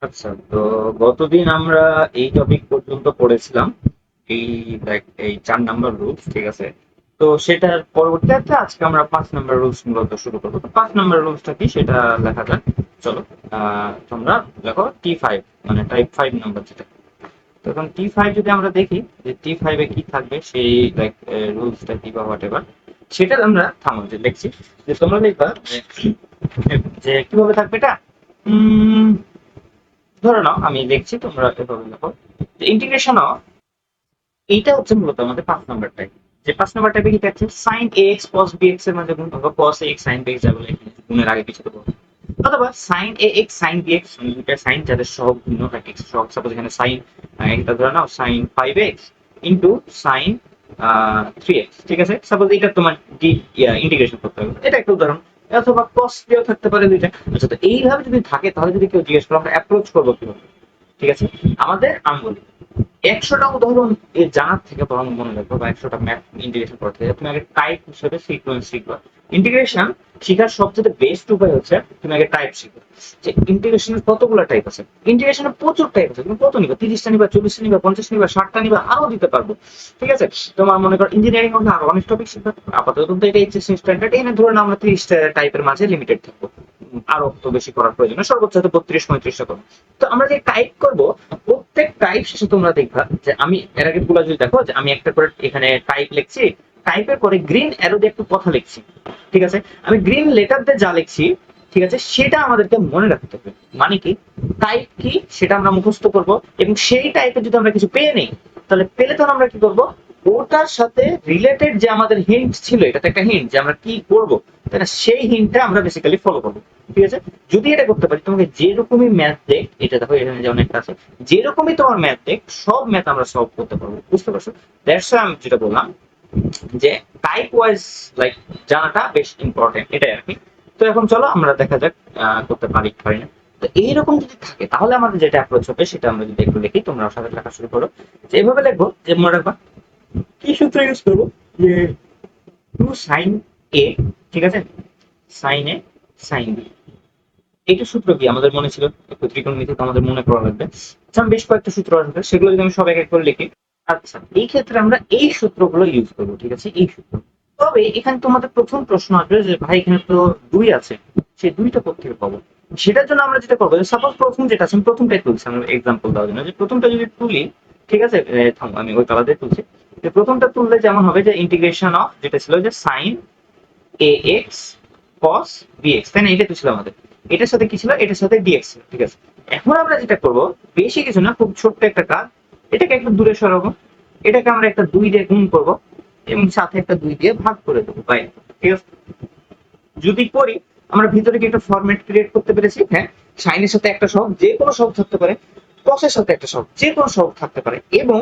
আচ্ছা, তো গতদিন আমরা এই টপিক পর্যন্ত পড়েছিলাম। এই এই 4 নাম্বার রুলস, ঠিক আছে। তো সেটার পরবর্তীতে আজকে আমরা 5 নাম্বার রুলস মূলত শুরু করবো। তো 5 নাম্বার রুলসটা কি সেটা লেখা যাক। চলো, তোমরা লেখো T5, মানে টাইপ 5 নাম্বার যেটা। তো এখন T5 যদি আমরা দেখি যে T5-এ কি থাকবে, সেই রুলসটা কি বা হোয়াট এভার, সেটা আমরা থামো যে লিখছি, যে তোমরা দেখবা যে কিভাবে থাকবে এটা। উম ধরে নাও আমি দেখছি, তোমরা এভাবে দেখো যে ইন্টিগ্রেশন অফ, এইটা হচ্ছে মূলত আমাদের 5 নাম্বার টাইপ। যে 5 নাম্বার টাইপে কি থাকছে, সাইন এ এক্স কস বি এক্স এর মধ্যে গুণ, অথবা কস এ এক্স সাইন বি এক্স, যাবে গুণের আগে পিছিয়ে দেবো, অথবা সাইন এ এক্স সাইন বি এক্স, দুইটা সাইন যাদের সহগ ভিন্ন থাকে, সহগ সাপোজ এখানে সাইন, এটা ধরে নাও sign 5x into sign 3x, ঠিক আছে। সাপোজ এটা তোমার ইন্টিগ্রেশন করতে হবে, এটা একটা উদাহরণ। অথবা কস দিয়েও থাকতে পারে দুইটা। আচ্ছা, তো এইভাবে যদি থাকে তাহলে যদি কেউ জিজ্ঞেস করো আমরা অ্যাপ্রোচ করবো কিভাবে, ঠিক আছে। আমাদের আমি বলি, 100টা উদাহরণ জানার থেকে বরং মনে রাখবো, বা 100টা ম্যাথ ইন্টিগ্রেশন করতে তুমি আগে টাইপ হিসেবে সিকোয়েন্স শিখবা। ইন্টিগ্রেশন শেখার সবচেয়ে বেস্ট উপায় হচ্ছে তুমি আগে টাইপ শিখো, যে ইন্টিগ্রেশনের কতগুলো টাইপ আছে। ইন্টিগ্রেশনের প্রচুর টাইপ আছে, তুমি কত নিবা, 30টা নিবা, 40টা নিবা, 50 নিবা, 60টা নিবা, আরো দিতে পারবো, ঠিক আছে। তোমার মনে করো ইঞ্জিনিয়ারিং হলে আরো অনেক টপিক শিখবে। আপাতত কিন্তু এটা এইচএসসি স্ট্যান্ডার্ড, এনে ধরে নাও আমরা 30টা টাইপের মাঝে লিমিটেড থাকবো। আরো তো বেশি করার প্রয়োজন নেই, সর্বোচ্চ হয়তো 32-35টা করবো। তো আমরা যে টাইপ করব, প্রত্যেক টাইপ শেষে তোমরা দেখবা যে আমি এর আগে গুলা যদি দেখো যে আমি একটা করে এখানে টাইপ লিখছি, টাইপের পরে গ্রিন অ্যারো দিয়ে একটু কথা লিখছি, ঠিক আছে। আমি গ্রিন লেটার দিয়ে যা লিখছি, ঠিক আছে, সেটা আমাদেরকে মনে রাখতে হবে। মানে কি, টাইপ কি সেটা আমরা মুখস্থ করব, এবং সেই টাইপে যদি আমরা কিছু পেয়ে নেই, তাহলে পেলে তখন আমরা কি করব, ওটার সাথে রিলেটেড যে আমাদের হিন্ট ছিল, এটা তো একটা হিন্ট যে আমরা কি করব, তাই না, সেই হিন্টটা আমরা বেসিক্যালি ফলো করবো, ঠিক আছে। যদি এটা করতে পারি, তোমাকে যেরকমই ম্যাথ দেখ, এটা দেখো এখানে যেমন একটা আছে, যেরকমই তোমার ম্যাথ দেখ, সব ম্যাথ আমরা সলভ করতে পারবো, বুঝতে পারছো। দ্যাটস আমি যেটা বললাম যে টাইপ ওয়াইজ লাইক জানাটা বেশ ইম্পর্টেন্ট, এটাই আর কি। তো এখন চলো আমরা দেখা যাক করতে পারি কি পারি না। তো এইরকম যদি থাকে তাহলে আমাদের যেটা অ্যাপ্রোচ হবে সেটা আমরা যদি একটু লিখি, তোমরা সাথে লেখা শুরু করো। যে এইভাবে লিখবো, যে মনে রাখবা কি সূত্র ইউজ করবো, যে 2 sin a, ঠিক আছে, সাইন এ সাইন বি। এটা সূত্র কি আমাদের মনে ছিল, একটু ত্রিকোণমিতি তো আমাদের মনে করা লাগবে। আচ্ছা, আমি বেশ কয়েকটা সূত্র আসবে, সেগুলো যদি আমি সব এক এক করে লিখি। আচ্ছা, এই ক্ষেত্রে আমরা এই সূত্রগুলো ইউজ করবো, ঠিক আছে, এই সূত্র। তবে এখানে তোমাদের প্রথম প্রশ্ন আসবে যে ভাই এখানে তো 2 আছে, সেই 2টা কোত্থেকে পাবো। সেটার জন্য আমরা যেটা করবো, সাপোজ প্রথম যেটা আছে, আমি প্রথমটাই তুলছি আমরা এক্সাম্পল দেওয়ার জন্য, যে প্রথমটা যদি তুলি, ঠিক আছে, থামো আমি ওই কালার দিয়ে তুলছি। যে প্রথমটা তুললে যেমন হবে, যে ইন্টিগ্রেশন অফ যেটা ছিল যে সাইন এ এক্স কস বিএক্স, তাই না, এটা তো ছিল আমাদের। এটার সাথে কি ছিল, এটার সাথে ডিএক্স ছিল, ঠিক আছে। এখন আমরা যেটা করব, বেশি কিছু না, খুব ছোট্ট একটা কাজ, এটাকে একটু দূরে সরাবো, এটাকে আমরা একটা 2 দিয়ে গুণ করব, এবং সাথে একটা 2 দিয়ে ভাগ করে দেবো, বাই, ঠিক আছে। যদি করি, আমরা ভিতরে কি একটা ফরম্যাট ক্রিয়েট করতে পেরেছি, হ্যাঁ। সাইনের সাথে একটা সহগ, যে কোনো সহগ থাকতে পারে, কসের সাথে একটা সহগ, যে কোনো সহগ থাকতে পারে, এবং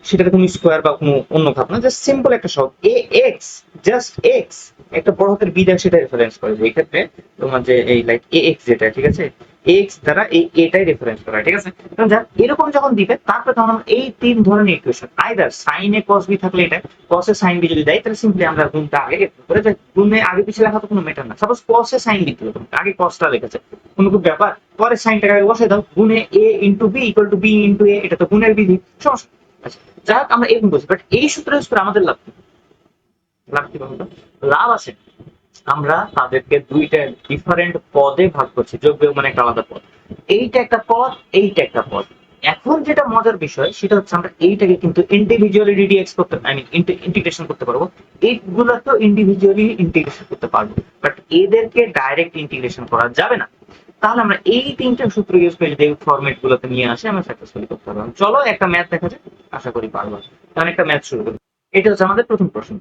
সেটাকে তুমি স্কোয়ার বা কোনো অন্য ভাব না, জাস্ট সিম্পল একটা সহগ এ এক্স, জাস্ট এক্স, একটা বড় হাতের বি দ্বারা সেটা রেফারেন্স করে, যে এই ক্ষেত্রে তোমার যে এই লাইক এ এক্স যেটা, ঠিক আছে, এক্স দ্বারা এই এটাই রেফারেন্স করা, ঠিক আছে। কারণ এরকম যখন দিবে, তারপরে তখন আমরা এই 3 ধরনের ইকুয়েশন, আইদার সাইন এ কস বি থাকলে এটা, কসে সাইন বি যদি দেয়, তাহলে সিম্পলি আমরা গুণটা আগে করে, যে গুণে আগে পিছিয়ে লেখা তো কোনো ম্যাটার না। সাপোজ কসে সাইন দিতে হবে, আগে কসটা লিখেছে, কোনো খুব ব্যাপার, পরে সাইনটাকে আগে বসে দাও, গুণে a into b equal to b into a, এটা তো গুণের বিধি, সমস্যা। আচ্ছা, যাই হোক, আমরা এরকম বলছি, বাট এই সূত্র ইউজ করে আমাদের লাভ কি, লাভ কি বলতো, লাভ আছে। আমরা তাদেরকে 2টা ডিফারেন্ট পদে ভাগ করছি, যোগ বিয়োগ মানে একটা আলাদা পদ, এইটা একটা পদ, এইটা একটা পদ। এখন যেটা মজার বিষয় সেটা হচ্ছে, আমরা এইটাকে কিন্তু ইন্ডিভিজুয়ালি রিডিএক্স করতে, আই মিন ইন্টিগ্রেশন করতে পারবো, এইগুলোকেও ইন্ডিভিজুয়ালি ইন্টিগ্রেশন করতে পারবো, বাট এদেরকে ডাইরেক্ট ইন্টিগ্রেশন করা যাবে না। তাহলে আমরা এই 3টা সূত্র ইউজ করে যদি ফরম্যাট গুলোতে নিয়ে আসে, আমরা সাকসেসফুলি করতে পারবো। চলো একটা ম্যাথ দেখা যাক, আশা করি পারবো। তাহলে একটা ম্যাথ শুরু করি। এটা হচ্ছে আমাদের প্রথম প্রশ্ন।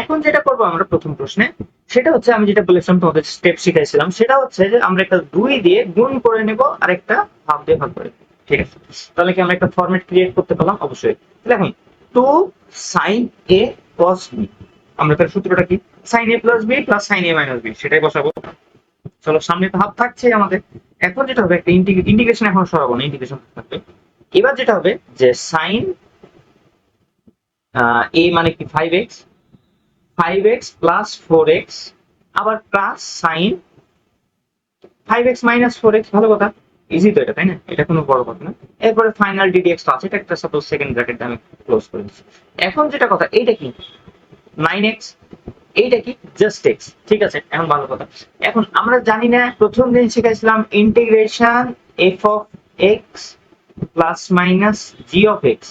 এখন যেটা করবো আমরা প্রথম প্রশ্নে, সেটা হচ্ছে আমি যেটা বলেছিলাম তোমাদের স্টেপ শিখাইছিলাম, সেটা হচ্ছে যে আমরা একটা 2 দিয়ে গুণ করে নেব, আর একটা হাফ দিয়ে ভাগ করে, ঠিক আছে। তাহলে কি আমরা একটা ফরম্যাট ক্রিয়েট করতে পারলাম, অবশ্যই। তাহলে এখন 2 sin a cos b, আমরা তার সূত্রটা কি, sin a plus b plus sin a minus b, সেটাই বসাবো। চলো, সামনে তো হাফ থাকছে আমাদের। এখন যেটা হবে, একটা ইন্টিগ্রেশন এখন সরাবো না, ইন্টিগ্রেশন থাকবে। এবার যেটা হবে যে সাইন a মানে কি 5x, 5x প্লাস 4x, আবার plus sign 5x minus 4x, ভালো কথা। ইজি তো এটা, তাই না? এটা কোনো বড় কথা না। এরপরে ফাইনাল ডিডিএক্স তো আছে, এটা একটা সাপোজ সেকেন্ড ব্র্যাকেট আমি ক্লোজ করে দিচ্ছি। এখন যেটা কথা, এইটা কি 9x, এইটা কি জাস্ট এক্স, ঠিক আছে? এখন ভালো কথা, এখন আমরা জানি না, প্রথম দিন শিখাইছিলাম integration f of x plus minus g of x,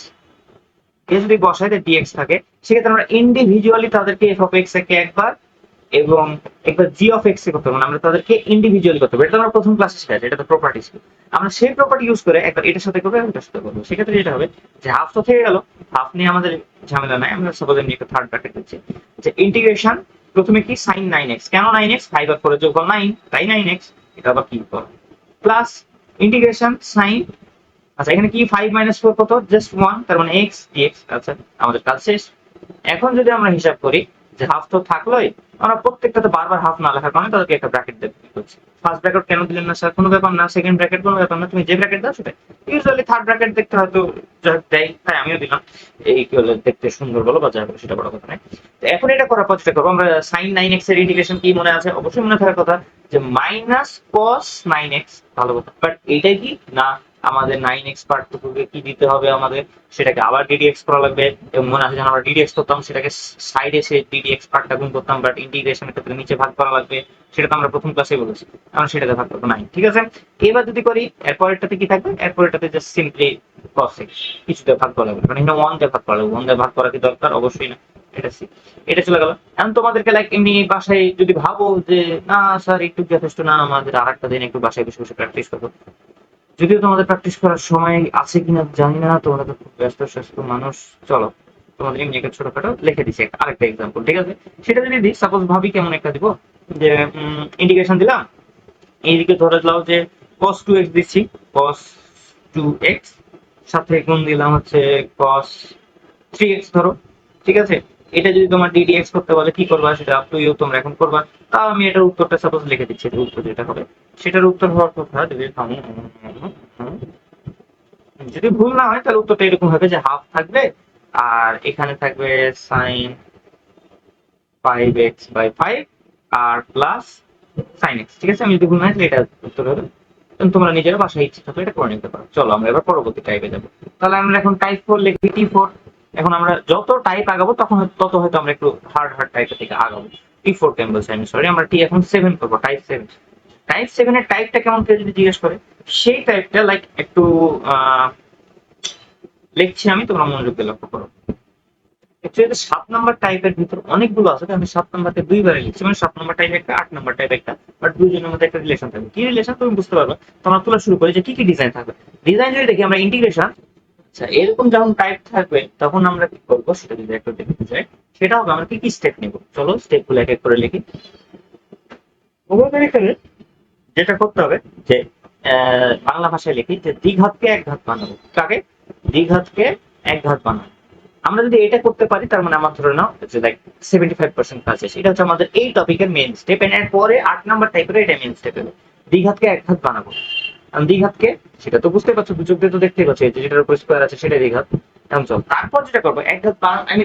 এ যদি বসাই ডিএক্স থাকে, সেক্ষেত্রে আমরা ইন্ডিভিজুয়ালি তাদেরকে এফ অফ এক্স কে একবার এবং একবার জি অফ এক্স করতে হবে, আমরা তাদেরকে ইন্ডিভিজুয়ালি করতে হবে। এটা আমরা প্রথম ক্লাসে শিখেছি, এটা তো প্রপার্টি ছিল। আমরা সেই প্রপার্টি ইউজ করে একবার এটার সাথে করবো, এটার সাথে করবো। সেক্ষেত্রে যেটা হবে যে হাফ তো থেকে গেল, হাফ নিয়ে আমাদের ঝামেলা নাই। আমরা সাপোজ এমনি একটা থার্ড ব্র্যাকেট দিচ্ছি যে ইন্টিগ্রেশন, প্রথমে কি সাইন 9x, কেন 9x, 5 আর 4 এর যোগফল 9, তাই 9x। এটা আবার কি করব, প্লাস ইন্টিগ্রেশন সাইন, আচ্ছা এখানে কি 5 - 4 কত, জাস্ট 1, তার মানে x dx। আচ্ছা আমাদের কাজ শেষ। এখন যদি আমরা হিসাব করি যে হাফ তো থাকলোই, আমরা প্রত্যেকটাতে বারবার হাফ না লেখার কারণে তাদেরকে একটা ব্র্যাকেট দিতে হচ্ছে। ফার্স্ট ব্র্যাকেট কেন দিলেন না স্যার? কোনো ব্যাপার না। সেকেন্ড ব্র্যাকেট কোনো ব্যাপার না, তুমি যে ব্র্যাকেট দাও সেটাই। ইউজুয়ালি থার্ড ব্র্যাকেট দেখতে হয়তো দেয়, তাই আমিও দিলাম। এই কি হলো, দেখতে সুন্দর বলো বা যা বলো সেটা বড় কথা নয়। তো এখন এটা করার পর যেটা করবো, আমরা সাইন 9x এর ইন্টিগ্রেশন কি মনে আছে? অবশ্যই মনে থাকার কথা যে মাইনাস কস 9x, ভালো কথা। বাট এইটাই কি না, আমাদের 9x পার্টটুকুকে কি দিতে হবে আমাদের, সেটাকে আবার ডিডিএক্স করা লাগবে। এবং মনে আছে যখন আমরা ডিডিএক্স করতাম, সেটাকে সাইডে সে ডিডিএক্স পার্টটা গুণ করতাম, বাট ইন্টিগ্রেশনের ক্ষেত্রে নিচে ভাগ করা লাগবে। সেটা তো আমরা প্রথম ক্লাসে বলেছি, আমরা সেটাতে ভাগ করবো 9, ঠিক আছে? এবার যদি করি এরপরেরটাতে কি থাকবে, এরপরেরটাতে জাস্ট সিম্পলি cos x কিছুতে ভাগ করা লাগবে, মানে এখানে 1 দিয়ে ভাগ করা লাগবে। 1 দিয়ে ভাগ করা কি দরকার? অবশ্যই না। এটা সি, এটা চলে গেল। এখন তোমাদেরকে লাইক এমনি বাসায় যদি ভাবো যে না স্যার একটু যথেষ্ট না, আমাদের আরেকটা দিন একটু বাসায় বসে বসে প্র্যাকটিস করবো, যদিও তোমাদের প্র্যাকটিস করার সময় আছে কিনা জানি না, তোমরা তো খুব ব্যস্ত মানুষ। চলো তোমাদের এমনি একটা ছোটখাটো লিখে দিচ্ছি আরেকটা এক্সাম্পল, ঠিক আছে? সেটা যদি দিই, সাপোজ ভাবি কেমন একটা দিব, যে ইন্ডিকেশন দিলাম, এইদিকে ধরে দাও যে cos 2x দিচ্ছি, cos 2x, সাথে গুণ দিলাম হচ্ছে cos 3x ধরো, ঠিক আছে? এটা যদি তোমার ডিডিএক্স করতে বলে কি করবা, সেটা আপ টু ইউ, তোমরা এখন করবা। তাও আমি এটার উত্তরটা সাপোজ লিখে দিচ্ছি, এটার উত্তর যেটা হবে, সেটার উত্তর হওয়ার কথা যদি ভুল না হয়, তাহলে উত্তরটা এরকম হবে যে হাফ থাকবে আর এখানে থাকবে সাইন 5x/5 আর প্লাস সাইন এক্স, ঠিক আছে? আমি যদি ভুল না হয় তাহলে এটা উত্তর হবে। তোমরা নিজেরা বাসায় ইচ্ছে থাকলে এটা করে নিতে পারো। চলো আমরা এবার পরবর্তী টাইপে যাবো। তাহলে আমরা এখন টাইপ 4 লিখি, T4। এখন আমরা যত টাইপ আগাবো তখন তত হয়তো আমরা একটু হার্ড টাইপের দিকে আগাবো। T4 কেন বলছি আমি, সরি, আমরা টি এখন 7 করবো, টাইপ 7। টাইপ 7 এর টাইপটা কেমন কেউ যদি জিজ্ঞেস করে, সেই টাইপটা লাইক একটু লিখছি আমি, তোমরা মনোযোগ দিয়ে লক্ষ্য করো। অ্যাকচুয়ালি 7 নাম্বার টাইপের ভিতর অনেকগুলো আছে, আমি 7 নাম্বারকে দুইবারে লিখছি, মানে 7 নাম্বার টাইপ একটা, 8 নাম্বার টাইপ একটা, বাট দুইজনের মধ্যে একটা রিলেশন থাকবে। কি রিলেশন তুমি বুঝতে পারবে তোমরা তোলা শুরু করে যে কি কি ডিজাইন থাকবে। ডিজাইন যদি দেখি আমরা ইন্টিগ্রেশন, আচ্ছা এরকম যখন টাইপ থাকবে তখন আমরা কি করবো সেটা যদি একটু দেখতে চাই, সেটা হবে আমরা কি কি স্টেপ নিব। চলো স্টেপগুলো এক এক করে লিখি। এখানে যেটা করতে হবে যে বাংলা ভাষায় লিখি যে দ্বিঘাতকে এক ঘাত বানাবো। কাকে? দ্বিঘাতকে এক ঘাত বানাবো। আমরা যদি এটা করতে পারি, তার মানে আমার ধরে নাও যে লাইক 75% কাজ শেষ। এটা হচ্ছে আমাদের এই টপিকের মেইন স্টেপ। এর পরে 8 নাম্বার টাইপের এটা মেইন স্টেপ হবে, দ্বিঘাতকে এক ঘাত বানাবো। দ্বিঘাতকে সেটা তো বুঝতে পারছো, দুচোখ দিয়ে তো দেখতেই পাচ্ছ, যে যেটার উপর স্কোয়ার আছে সেটাই দ্বিঘাত। এখন চল তারপর যেটা করবো, এক ঘাত বানানো, আমি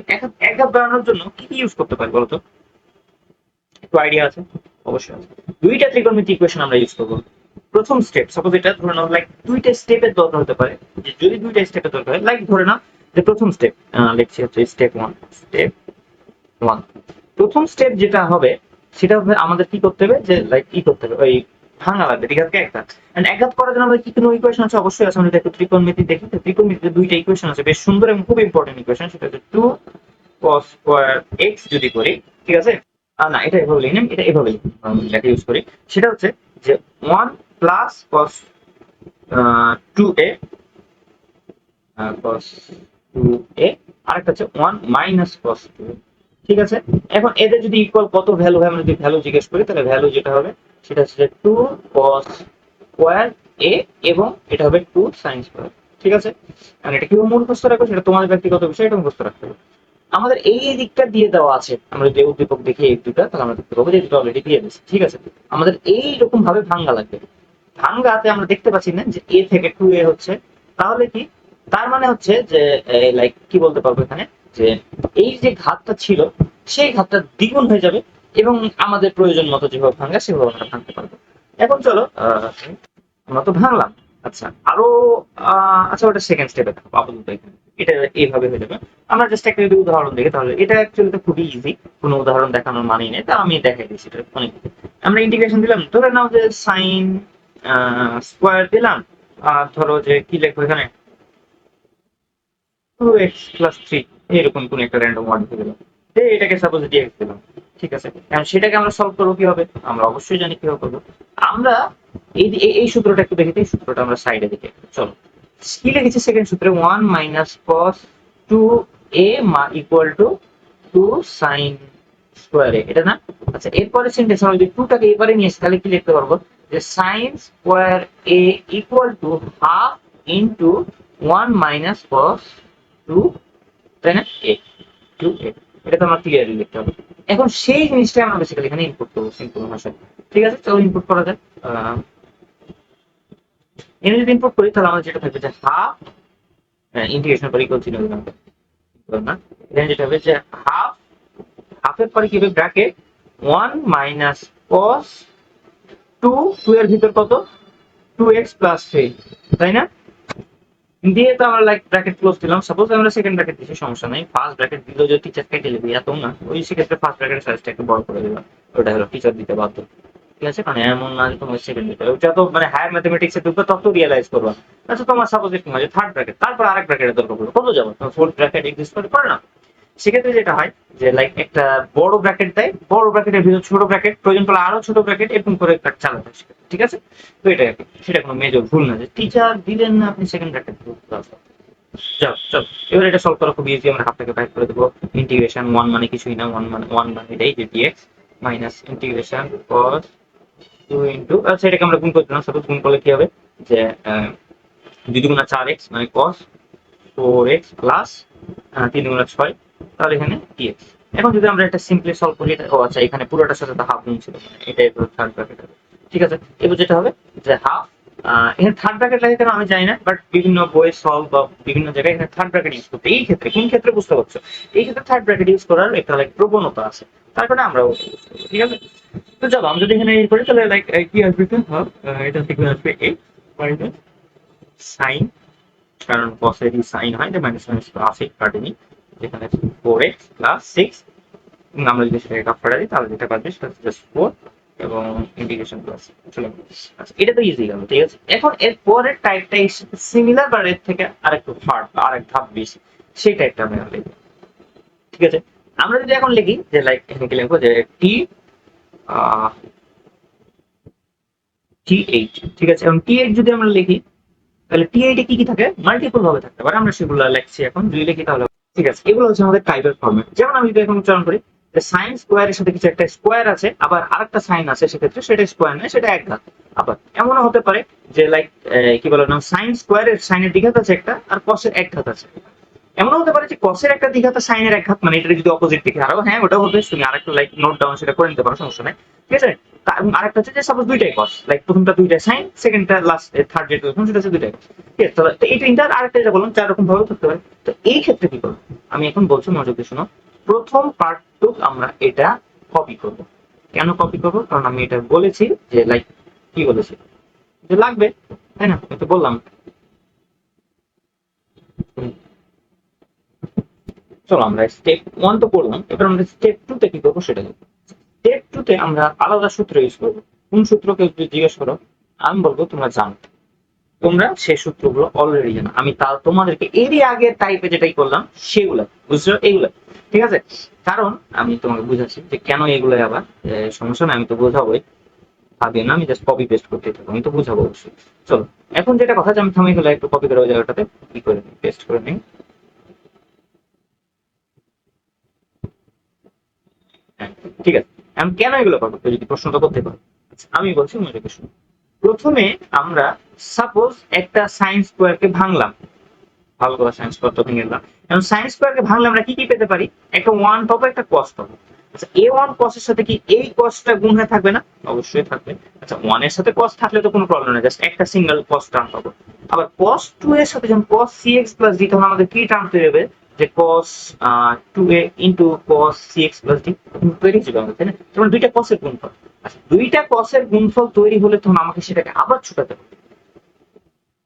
এক ঘাত বানানোর জন্য কি কি ইউজ করতে পারি বলতো? একটু আইডিয়া আছে? অবশ্যই আছে। দুইটা ত্রিকোণমিতিক ইকুয়েশন আমরা ইউজ করবো। প্রথম স্টেপ, সাপোজ এটা ধরে নাও লাইক দুইটা স্টেপের দরকার হতে পারে, যে যদি দুইটা স্টেপের দরকার হয়, লাইক ধরে নাও যে প্রথম স্টেপ লিখছি হচ্ছে স্টেপ 1। স্টেপ 1, প্রথম স্টেপ যেটা হবে সেটা হবে আমাদের কি করতে হবে, যে লাইক কি করতে হবে, ওই ভাঙা লাগবে দ্বিঘাতকে এক ঘাত। এন্ড এক ঘাত করার জন্য আমাদের কি কোনো ইকুয়েশন আছে? অবশ্যই আছে। আমরা একটু ত্রিকোণমিতি দেখি, তো ত্রিকোণমিতিতে দুইটা ইকুয়েশন আছে, বেশ সুন্দর এবং খুব ইম্পর্টেন্ট ইকুয়েশন। সেটা হচ্ছে 2 cos স্কয়ার x যদি করি, ঠিক আছে? না, এটা এভাবে লিখি না, এটা এভাবে লেখা ইউজ করি। সেটা হচ্ছে যে 1 plus cos 2a, cos 2a, আরেকটা হচ্ছে 1 মাইনাস cos 2a, ঠিক আছে? এখন এদের যদি ইকুয়াল কত ভ্যালু হয়, আমরা যদি ভ্যালু জিজ্ঞেস করি, তাহলে ভ্যালু যেটা হবে সেটা হচ্ছে 2 cos স্কয়ার a এবং এটা হবে 2 sin স্কয়ার, ঠিক আছে? আর এটা কিভাবে মুখস্থ রাখবো সেটা তোমাদের ব্যক্তিগত বিষয়, এটা মুখস্থ রাখতে হবে। আমাদের এই দিকটা দিয়ে দেওয়া আছে, আমরা যদি উদ্দীপক দেখি এই দুটা, তাহলে আমরা দেখতে পাবো যে দুটো অলরেডি দিয়ে দিয়েছে, ঠিক আছে? আমাদের এইরকম ভাবে ভাঙ্গা লাগবে। ভাঙ্গাতে আমরা দেখতে পাচ্ছি না যে a থেকে 2a হচ্ছে, তাহলে কি তার মানে হচ্ছে যে লাইক কি বলতে পারবো এখানে, যে এই যে ঘাতটা ছিল সেই ঘাতটা দ্বিগুণ হয়ে যাবে এবং আমাদের প্রয়োজন মতো যেভাবে ভাঙ্গা সেভাবে আমরা ভাঙতে পারবো। এখন চলো আমরা তো ভাঙলাম, আচ্ছা আরো আচ্ছা ওটা সেকেন্ড স্টেপে থাকবো আপাতত এখানে। এটা এইভাবে হয়ে যাবে। আমরা জাস্ট একটা যদি উদাহরণ দেখি তাহলে এটা অ্যাকচুয়ালি তো খুবই ইজি, কোনো উদাহরণ দেখানোর মানেই নেই, তা আমি দেখাই দিচ্ছি। এটা অনেক, আমরা ইন্টিগ্রেশন দিলাম, ধরে নাও যে সাইন স্কোয়ার দিলাম, আর ধরো যে কি লিখবো এখানে 2x+3, এরকম কোন একটা র্যান্ডম ওয়ার্ড দিয়ে দিলাম, এটাকে সাপোজ ডিএক্স দিলাম। ঠিক আছে, এখন সেটাকে আমরা সলভ করবো কি হবে, আমরা অবশ্যই জানি কিভাবে করবো। আমরা এই সূত্রটা একটু দেখি, এই সূত্রটা আমরা সাইডে দেখি। চলো, কি লিখেছি সেকেন্ড সূত্রে, 1 - cos 2a equal to 2 sine square a, এটা না? আচ্ছা, এরপরে সেন্টেন্স আমরা যদি 2টাকে এবারে নিয়ে আসি তাহলে কি লিখতে পারবো, যে sign square A equal to half into 1 - cos 2, তাই না, এ টু এ। এটা তো আমার ক্লিয়ারলি লিখতে হবে। এখন সেই জিনিসটা আমরা বেসিক্যালি এখানে ইনপুট করবো সিম্পল ভাষায়। ঠিক আছে, চলো ইনপুট করা যায়। এখানে যদি ইনপুট করি তাহলে আমাদের যেটা থাকবে যে হাফ, ইন্টিগ্রেশন পরে ইকুয়াল চিহ্ন দিলাম না, এখানে যেটা হবে যে হাফ, হাফের পরে কি হবে ব্র্যাকেট 1 - cos 2 এর ভিতর কত, 2x+3, তাই না? দিয়ে তো আমরা লাইক ব্র্যাকেট ক্লোজ দিলাম, সাপোজ আমরা সেকেন্ড ব্র্যাকেট দিচ্ছি, সমস্যা নেই। ফার্স্ট ব্র্যাকেট দিলেও যদি টিচার কেটে দিবি এত না, ওই সেক্ষেত্রে ফার্স্ট ব্র্যাকেটের সাইজটা একটু বড় করে দিলাম, ওটা হলো টিচার দিতে বাধ্য। ঠিক আছে, মানে এমন না যে তোমার সেকেন্ড দিতে হবে, ওটা তো মানে হায়ার ম্যাথমেটিক্সে ঢুকবে তত রিয়েলাইজ করবা। আচ্ছা, তোমার সাপোজ একটু মাঝে থার্ড ব্র্যাকেট, তারপর আরেক ব্র্যাকেটের দরকার পড়লো, কত যাবো, তোমার ফোর্থ ব্র্যাকেট এক্সিস্ট করে পারে না। সেক্ষেত্রে যেটা হয় যে লাইক একটা বড় ব্র্যাকেট দেয়, বড় ব্র্যাকেটের ভিতর ছোট ব্র্যাকেট, প্রয়োজন পড়লে আরো ছোট ব্র্যাকেট, এরকম করে চালাতে হয়। ঠিক আছে, তো এটা আর কি, সেটা কোনো মেজর ভুল না যে টিচার দিলেন না আপনি সেকেন্ড ব্র্যাকেট। চল চল, এবার এটা সলভ করা খুব ইজি, আমরা হাফটাকে বাইর করে দেবো। ইন্টিগ্রেশন 1 মানে কিছুই না, 1 মানে এটাই যে d x minus integration cos 2 into, আচ্ছা এটাকে আমরা গুণ করে দিলাম, সাপোজ গুণ করলে কি হবে যে 2 দুগুণা 4x মানে cos 4x প্লাস 3 দুগুণা 6, তাহলে এখানে dx। এখন যদি আমরা এটা সিম্পলি সলভ করি, ও আচ্ছা এখানে পুরোটার সাথে তো হাফ গুণ ছিল, এটাই থার্ড ব্র্যাকেট হবে। ঠিক আছে, এবার যেটা হবে যে হাফ, এখানে থার্ড ব্র্যাকেট লাগে কেন আমি জানি না, বাট বিভিন্ন বই সলভ বা বিভিন্ন জায়গায় এখানে থার্ড ব্র্যাকেট ইউজ করতে, এই ক্ষেত্রে কোন ক্ষেত্রে বুঝতে পারছো, এই ক্ষেত্রে থার্ড ব্র্যাকেট ইউজ করার একটা লাইক প্রবণতা আছে, তার কারণে আমরা ইউজ করবো। ঠিক আছে, তো চলো আমি যদি এখানে এই করি তাহলে লাইক কি আসবে, এটা থেকে আসবে a মাইনাস সাইন, কারণ কসেরই সাইন হয়, যে মাইনাস মাইনাস প্লাসে কাটেনি, যেখানে 4x প্লাস 6, আমরা যদি সেটাকে কাপড়া দিই তাহলে যেটা পাচ্ছি সেটা হচ্ছে জাস্ট 4 এবং ইন্টিগ্রেশন প্লাস চলে। আচ্ছা, এটা তো ইজি গেল। ঠিক আছে, এখন এর পরের টাইপটা সিমিলার বা এর থেকে আরেকটু হার্ড, আরেক ধাপ বেশি, সেই টাইপটা আমরা লিখব। ঠিক আছে, আমরা যদি এখন লিখি যে লাইক এখানে কি লিখবো যে T8। ঠিক আছে, এবং T8 যদি আমরা লিখি তাহলে T8 এ কি কি থাকে, মাল্টিপল ভাবে থাকতে পারে, আমরা সেগুলো লিখছি এখন, যদি লিখি তাহলে। ঠিক আছে, এগুলো হচ্ছে আমাদের টাইপের ফরম্যাট। যেমন আমি যদি এখন উচ্চারণ করি সাইন স্কোয়ারের সাথে কিছু একটা স্কোয়ার আছে, আবার আরেকটা সাইন আছে, সেক্ষেত্রে সেটা স্কোয়ার নয়, সেটা এক ঘাত। আবার এমনও হতে পারে যে লাইক কি বলে না, সাইন স্কোয়ারের সাইনের দ্বিঘাত আছে একটা, আর কসের এক ঘাত আছে। এমনও হতে পারে যে কসের একটা দ্বিঘাত সাইনের এক ঘাত, মানে এটা যদি অপোজিট দিকে আরো, হ্যাঁ ওটাও হবে, তুমি আরেকটা লাইক নোট ডাউন সেটা করে নিতে পারো, সমস্যা নাই। ঠিক আছে, আরেকটা হচ্ছে যে সাপোজ দুইটাই কস, লাইক প্রথমটা দুইটাই সাইন, সেকেন্ডটা লাস্ট থার্ড যেটা সেটা হচ্ছে দুইটাই কস। ঠিক আছে, তো এই তিনটা, আরেকটা যেটা বললাম চার রকম ভাবে থাকতে পারে। তো এই ক্ষেত্রে কি করবো, আমি এখন বলছি মনোযোগ দিয়ে শোনো। প্রথম পার্টটুক আমরা এটা কপি করব। কেন কপি করব, কারণ আমি এটা বলেছি যে লাইক কি বলেছি যে লাগবে, তাই না, এটা বললাম। চলো আমরা স্টেপ 1 তো করলাম, এবার আমরা স্টেপ 2 তে কি করবো সেটা দেখবো। স্টেপ 2 তে আমরা আলাদা সূত্র ইউজ করবো। কোন সূত্র কেউ যদি জিজ্ঞেস করো, আমি বলবো তোমরা জানো, তোমরা সেই সূত্রগুলো অলরেডি জানো, আমি তা তোমাদেরকে এরই আগে টাইপে যেটাই করলাম সেগুলো বুঝছো, এইগুলো। ঠিক আছে, কারণ আমি তোমাকে বুঝাচ্ছি যে কেন এগুলো, আবার সমস্যা না, আমি তো বোঝাবোই, ভাবিও না আমি জাস্ট কপি পেস্ট করতে থাকবো, আমি তো বুঝাবো অবশ্যই। চলো, এখন যেটা কথা যে আমি থামিয়ে গেলে একটু কপি করে ওই জায়গাটাতে কি করে নিই, পেস্ট করে নিই। হ্যাঁ, ঠিক আছে, আমি কেন এগুলো করবো কেউ যদি প্রশ্নটা করতে পারো। আচ্ছা, আমি বলছি মনোযোগ দিয়ে শুনো। প্রথমে আমরা সাপোজ একটা সাইন স্কোয়ারকে ভাঙলাম, ভালো করে সাইন স্কোয়ার তো ভেঙে দিলাম। এখন সাইন স্কোয়ারকে ভাঙলে আমরা কি কি পেতে পারি, একটা 1 পাবো, একটা কস পাবো। আচ্ছা, এই 1 কসের সাথে কি এই কসটা গুণ হয়ে থাকবে না? অবশ্যই থাকবে। আচ্ছা, 1 এর সাথে কস থাকলে তো কোনো প্রবলেম নেই, জাস্ট একটা সিঙ্গেল কস টার্ম পাবো। আবার cos 2 এর সাথে যখন cos cx প্লাস d, তখন আমাদের কি টার্ম তৈরি হবে, যে cos 2a into cos cx plus d তৈরি হয়ে যাবে আমাদের, তাই না? তখন দুইটা কসের গুণফল। আচ্ছা, দুইটা কসের গুণফল তৈরি হলে তখন আমাকে সেটাকে আবার ছোটাতে হবে।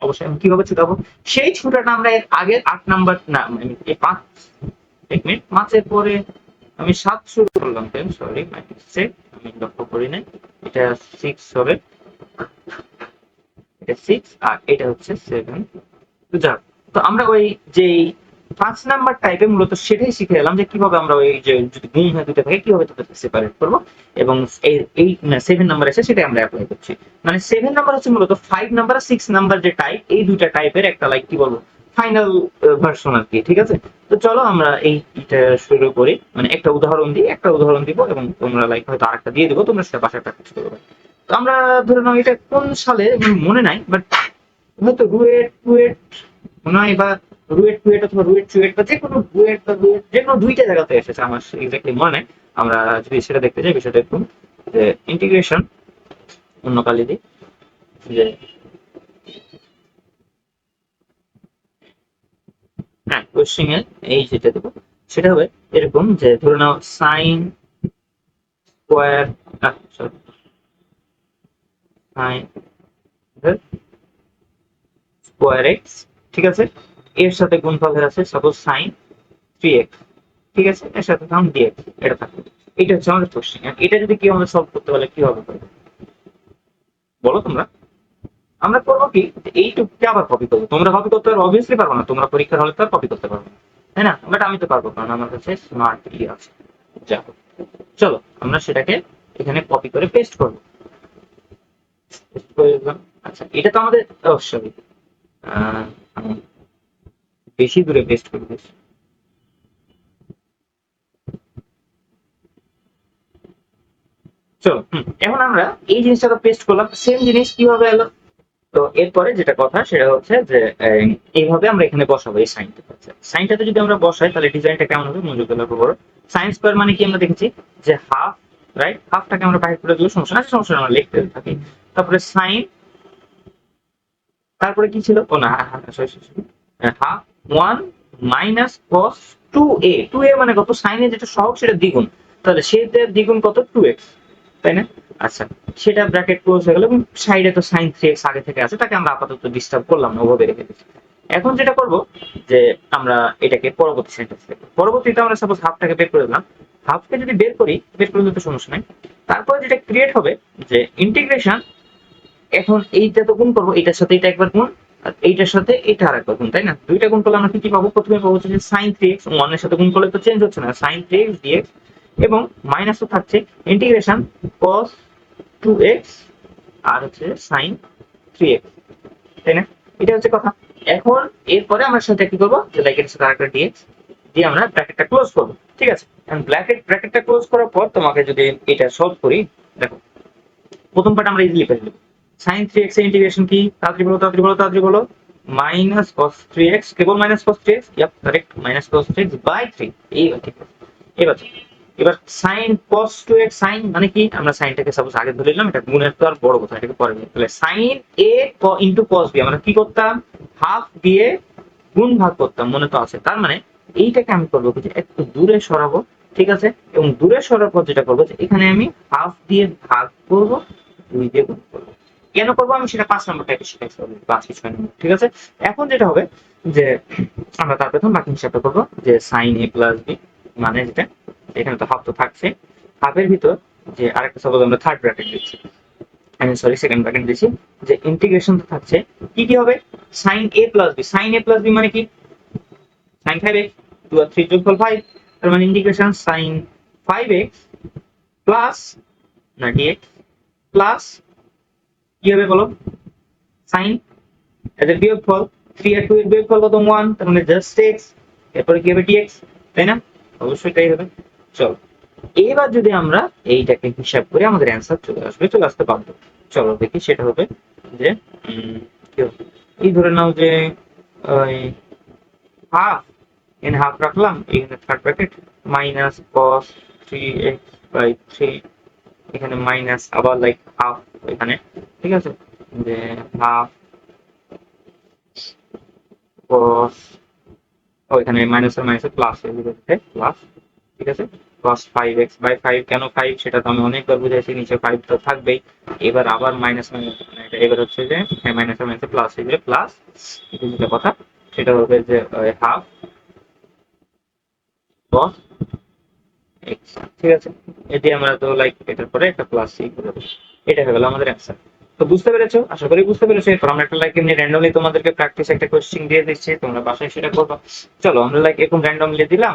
অবশ্যই আমি কিভাবে ছুটাবো, সেই ছুটাটা আমরা এর আগের 8 নাম্বার না এই 5 এক মিনিট 5 এর পরে আমি 7 শুরু করলাম, সরি আমি লক্ষ্য করি নাই, এটা 6 হবে, এটা 6 আর এটা হচ্ছে 7। তো যাক, তো আমরা ওই যে 5 নাম্বার টাইপে মূলত সেটাই শিখে এলাম যে কিভাবে আমরা ওই যে যদি গুণ হয় দুটো থাকে কিভাবে তাদেরকে সেপারেট করবো, এবং এই 7 নাম্বার আছে সেটাই আমরা অ্যাপ্লাই করছি। মানে 7 নাম্বার হচ্ছে মূলত 5 নাম্বার আর 6 নাম্বার যে টাইপ, এই দুইটা টাইপের একটা লাইক কি বলবো ফাইনাল ভার্সন আর কি, ঠিক আছে। তো চলো আমরা এইটা শুরু করি, মানে একটা উদাহরণ দিই, একটা উদাহরণ দিব এবং তোমরা লাইক হয়তো আরেকটা দিয়ে দিবো, তোমরা সেটা বাসায় প্র্যাকটিস করবে। তো আমরা ধরে নাও এটা কোন সালে মনে নাই, বাট হয়তো রুয়েট টুয়েট মনে হয়, বা রুয়েট টুয়েট অথবা রুয়েট চুয়েট বা যে কোনো রুয়েট বা রুয়েট যে কোনো দুইটা জায়গাতে এসেছে, আমার এক্স্যাক্টলি মনে নাই। আমরা যদি সেটা দেখতে যাই বিষয়টা একটু, যে ইন্টিগ্রেশন অন্য কালি দিই, যে হ্যাঁ কোশ্চেন এর এই যেটা দেবো সেটা হবে এরকম, যে ধরে নাও sine square, sorry sine square x, ঠিক আছে, এর সাথে গুণফলের আছে সাপোজ সাইন 3x, ঠিক আছে, এর সাথে ধরুন dx, এটা থাকবে। এটা হচ্ছে আমাদের কোশ্চেন। এটা যদি কেউ আমাদের সলভ করতে বলে কি হবে বলো তোমরা? আমরা করবো কি, এইটুকুকে আবার কপি করবো। তোমরা কপি করতে পারো, অবভিয়াসলি পারবো না, তোমরা পরীক্ষার হলে তো আর কপি করতে পারবো না, তাই না? বাট আমি তো পারবো, কারণ আমার কাছে স্মার্ট ই আছে। যাও, চলো আমরা সেটাকে এখানে কপি করে পেস্ট করবো। আচ্ছা, এটা তো আমাদের সরি বেশি দূরে পেস্ট করে দিচ্ছি। চলো, এখন আমরা এই জিনিসটা তো পেস্ট করলাম, সেম জিনিস কিভাবে এলো? তো এরপরে যেটা কথা সেটা হচ্ছে যে এইভাবে আমরা এখানে বসাবো এই সাইনটা। সাইনটাতে যদি আমরা বসাই তাহলে ডিজাইনটা কেমন হবে মনোযোগ দিয়ে লক্ষ্য করো। সাইন স্কোয়ার মানে কি আমরা দেখেছি যে হাফ, রাইট? হাফটাকে আমরা বাইরে করে দিলে সমস্যা না, সমস্যা আমরা লিখতে থাকি। তারপরে সাইন, তারপরে কি ছিল, ও না half 1 minus cos 2a। 2a মানে কত, সাইনে যেটা সহগ সেটা দ্বিগুণ, তাহলে সেটা দ্বিগুণ কত 2x, তাই না? আচ্ছা, সেটা ব্র্যাকেট ক্লোজ হয়ে গেল, এবং সাইডে তো সাইন 3x আগে থেকে আছে, তাকে আমরা আপাতত ডিস্টার্ব করলাম না, ওভাবে রেখে দিচ্ছি। এখন যেটা করব যে আমরা এটাকে পরবর্তী সেন্টেন্স লিখব। পরবর্তীতে আমরা সাপোজ হাফটাকে বের করে দিলাম, হাফকে যদি বের করি, বের করলে তো সমস্যা নাই। তারপরে যেটা ক্রিয়েট হবে যে ইন্টিগ্রেশন, এখন এইটা তো গুণ করবো, এইটার সাথে এটা একবার গুণ, আর এইটার সাথে এটা আরেকবার গুণ, তাই না? দুইটা গুণ করলে আমরা কি পাবো? প্রথমে পাবো হচ্ছে সাইন 3x, 1 এর সাথে গুণ করলে তো চেঞ্জ হচ্ছে না, সাইন 3x dx, এবং মাইনাস তো থাকছে ইন্টিগ্রেশন cos 2x আর হচ্ছে সাইন 3x, তাই না? এটা হচ্ছে কথা। এখন এরপরে আমরা সাথে কি করবো, যে লাইক এর সাথে আরেকটা dx দিয়ে আমরা ব্র্যাকেটটা ক্লোজ করবো, ঠিক আছে? এন্ড ব্র্যাকেটটা ক্লোজ করার পর তোমাকে যদি এটা সলভ করি, দেখো প্রথম পার্ট আমরা ইজিলি পেয়ে যাবো। সাইন 3x এর ইন্টিগ্রেশন কি, তাড়াতাড়ি বলো, মাইনাস cos 3x, কেবল minus cos 3x, yup correct, minus cos 3x by 3। এইবার ঠিক আছে। এবার এবার সাইন cos 2x, সাইন মানে কি, আমরা সাইনটাকে সাপোজ আগে ধরে নিলাম, এটা গুণের তো আর বড় কথা, এটাকে পরে নিই। তাহলে sine a into cos b, আমরা কি করতাম, হাফ দিয়ে গুণ ভাগ করতাম, মনে তো আছে। তার মানে এইটাকে আমি করবো কি, একটু দূরে সরাবো, ঠিক আছে, এবং দূরে সরার পর যেটা করবো, এখানে আমি হাফ দিয়ে ভাগ করবো, 2 দিয়ে গুণ করবো। কেন করবো আমি সেটা 5 নম্বর টাইপে শিখাইছি, 5-6 নম্বর, ঠিক আছে। এখন যেটা হবে যে আমরা তার প্রথম বাকি হিসাবটা করবো, যে সাইন a প্লাস বি, মানে যেটা এখানে তো হাফ তো থাকছে, হাফের ভিতর যে আরেকটা সাপোজ আমরা থার্ড ব্র্যাকেট দিচ্ছি, আমি সরি সেকেন্ড ব্র্যাকেট দিচ্ছি, যে ইন্টিগ্রেশন তো থাকছে, কি কি হবে, sine a plus B. Sine a plus B মানে কি, সাইন 5x, 2 আর 3 যোগফল 5, তার মানে ইন্টিগ্রেশন সাইন 5x প্লাস না dx প্লাস কি হবে বলো, সাইন এদের বিয়োগফল 3 আর 2 এর বিয়োগফল কত 1, তার মানে জাস্ট x, এরপরে কি হবে dx, তাই না? অবশ্যই তাই হবে। চলো, এবার যদি আমরা এইটাকে হিসাব করি আমাদের অ্যান্সার চলে আসতে বাধ্য। চলো দেখি সেটা হবে যে কি হবে, এই ধরে নাও যে ওই হাফ, এখানে হাফ রাখলাম, এখানে third bracket, minus cos 3x by 3, এখানে মাইনাস আবার লাইক হাফ এখানে, ঠিক আছে, যে হাফ cos, ও এখানে মাইনাস আর মাইনাস প্লাস হয়ে যাবে, প্লাস, ঠিক আছে, cos 5x বাই 5 কেন 5 সেটা তো আমি অনেকবার বুঝাইছি, নিচে 5 তো থাকবেই। এবার আবার মাইনাস মাইনাস এটা এবার হচ্ছে যে হ্যাঁ মাইনাস মাইনাসে প্লাস হয়ে যাবে, প্লাস যেটা কথা সেটা হবে যে হাফ cos x, ঠিক আছে। এটি আমরা তো লাইক এটার পরে একটা প্লাস সি করে দেবো। এটা হয়ে গেল আমাদের অ্যান্সার। তো বুঝতে পেরেছো, আশা করি বুঝতে পেরেছো। এরপর আমরা একটা লাইক এমনি র্যান্ডমলি তোমাদেরকে প্র্যাকটিস একটা কোশ্চেন দিয়ে দিচ্ছি, তোমরা বাসায় সেটা করবা। চলো আমরা লাইক এরকম র্যান্ডমলি দিলাম,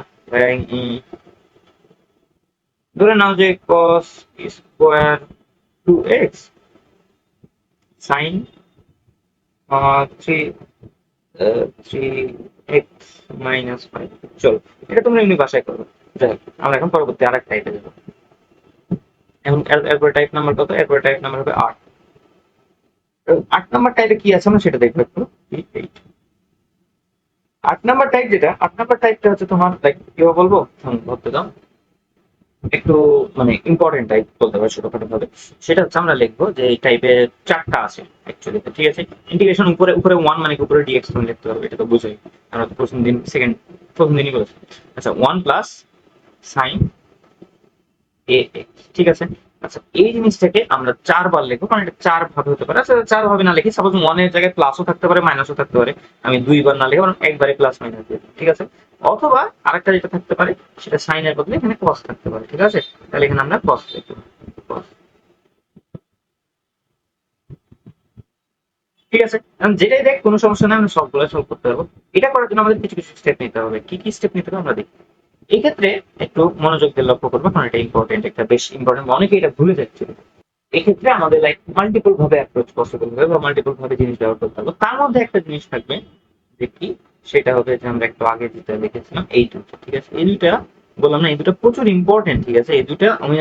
ধরে নাও যে cos square 2x sin 3x minus 5। চলো এটা তোমরা এমনি বাসায় করবে। যাই হোক, আমরা এখন পরবর্তী আরেক টাইপে যাবো। এখন এরপর টাইপ নাম্বার কত? এরপর টাইপ নাম্বার হবে 8। 8 নাম্বার টাইপে কি আছে আমরা সেটা দেখবো একটু। 8 নাম্বার টাইপ যেটা, 8 নাম্বার টাইপটা হচ্ছে তোমার লাইক কিভাবে বলবো, ধরতে দাও একটু, মানে ইম্পর্টেন্ট টাইপ বলতে পারো ছোটখাটো ভাবে। সেটা হচ্ছে আমরা লিখবো যে এই টাইপের 4টা আছে অ্যাকচুয়ালি, ঠিক আছে। ইন্টিগ্রেশন উপরে উপরে 1 মানে কি উপরে ডিএক্স তুমি লিখতে পারবে, এটা তো বুঝোই, আমরা তো প্রথম দিনই বলেছি। আচ্ছা 1 প্লাস সাইন এ এক্স, ঠিক আছে। আচ্ছা এই জিনিসটাকে আমরা 4 বার লিখবো, কারণ এটা 4 ভাবে হতে পারে। আচ্ছা 4 ভাবে না লিখি, সাপোজ 1 এর জায়গায় প্লাসও থাকতে পারে মাইনাসও থাকতে পারে, আমি 2 বার না লিখে বরং একবারে প্লাস মাইনাস দিয়ে দিই, ঠিক আছে। অথবা আরেকটা যেটা থাকতে পারে সেটা সাইনের বদলে এখানে কস থাকতে পারে, ঠিক আছে। তাহলে এখানে আমরা কস লিখবো, cos, ঠিক আছে। এখন যেটাই দেখ কোনো সমস্যা নেই, আমরা সবগুলো সলভ করতে পারবো। এটা করার জন্য আমাদের কিছু কিছু স্টেপ নিতে হবে। কি কি স্টেপ নিতে হবে আমরা দেখি। এই ক্ষেত্রে একটু মনোযোগ দিয়ে লক্ষ্য করবো, কারণ এটা ইম্পর্টেন্ট, একটা বেশ ইম্পর্টেন্ট, অনেকে এটা ভুলে যাচ্ছে। এক্ষেত্রে আমাদের লাইক মাল্টিপল ভাবে অ্যাপ্রোচ পসিবল হবে বা মাল্টিপল ভাবে জিনিস ব্যবহার করতে হবে। তার মধ্যে একটা জিনিস থাকবে যে কি, সেটা হবে যে আমরা একটু আগে যেটা দেখেছিলাম এই দুটো, ঠিক আছে। এই দুইটা বললাম না, এই দুটো প্রচুর ইম্পর্টেন্ট, ঠিক আছে। এই দুইটা আমি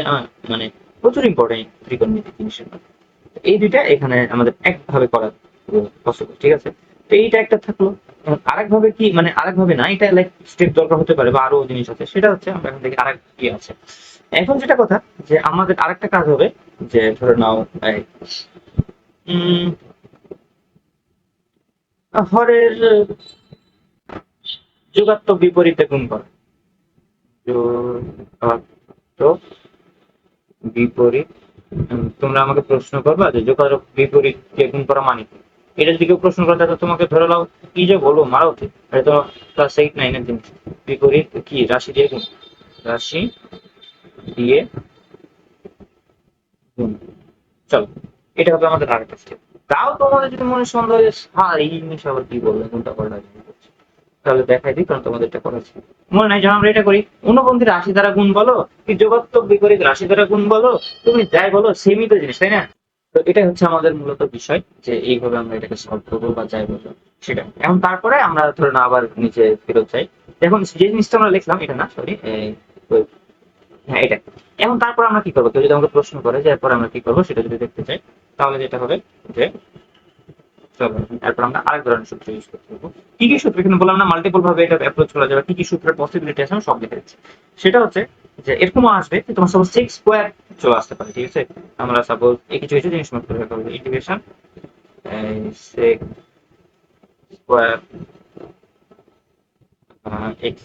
মানে প্রচুর ইম্পর্টেন্ট ত্রিকোণমিতি জিনিসের মধ্যে। এই দুইটা এখানে আমাদের একভাবে করা পসিবল, ঠিক আছে। তো এইটা একটা থাকলো। আরেক ভাবে কি, মানে আরেক ভাবে না, এটা লাইক স্টেপ দরকার হতে পারে বা আরো জিনিস আছে, সেটা হচ্ছে আমরা এখান থেকে আরেক কি আছে। এখন যেটা কথা যে আমাদের আরেকটা কাজ হবে যে ধরে নাও উম, হরের যোগাত্মক বিপরীতে গুণ করা, যোগাত্মক বিপরীত। তোমরা আমাকে প্রশ্ন করবা যে যোগাত্মক বিপরীত কে গুণ করা মানে কি? এটা যদি কেউ প্রশ্ন করে তাহলে তোমাকে ধরে নাও কি যে বলবো মারা উচিত, এটা তো ক্লাস 8-9 এর জিনিস। বিপরীত কি রাশি দিয়ে গুণ, রাশি দিয়ে গুণ। চলো এটা হবে আমাদের আরেকটা স্টেপ। তাও তোমাদের যদি মনে সন্দেহ হয় হ্যাঁ এই জিনিস আবার কি বলবে কোনটা করা যায়, তাহলে দেখাই দিই, কারণ তোমাদের এটা করেছি মনে নাই। যখন আমরা এটা করি অনুবন্ধী রাশি দ্বারা গুণ বলো কি যোগাত্মক বিপরীত রাশি দ্বারা গুণ বলো, তুমি যাই বলো সেমই তো জিনিস, তাই না? তো এটা হচ্ছে আমাদের মূলত বিষয়, যে এইভাবে আমরা এটাকে সলভ করবো বা যাই বলবো সেটা। এখন তারপরে আমরা ধরুন আবার নিচে ফেরত যাই। এখন যে জিনিসটা আমরা লিখলাম এটা না, সরি, হ্যাঁ এটা। এখন তারপর আমরা কি করবো, কেউ যদি আমাকে প্রশ্ন করে যে এরপর আমরা কি করবো সেটা যদি দেখতে চাই, তাহলে যেটা হবে যে চলো এরপর আমরা আরেক ধরনের সূত্র ইউজ করতে পারবো। কি কি সূত্র এখানে বললাম না, মাল্টিপল ভাবে এটা অ্যাপ্রোচ করা যাবে, কি কি সূত্রের পসিবিলিটি আছে আমি সব লিখে দিচ্ছি। সেটা হচ্ছে যে এরকমও আসবে যে তোমার সাপোজ সেক্স স্কোয়ার চলে আসতে পারে, ঠিক আছে। আমরা সাপোজ এই কিছু কিছু জিনিস নোট করে রাখা হবে, integration sec square x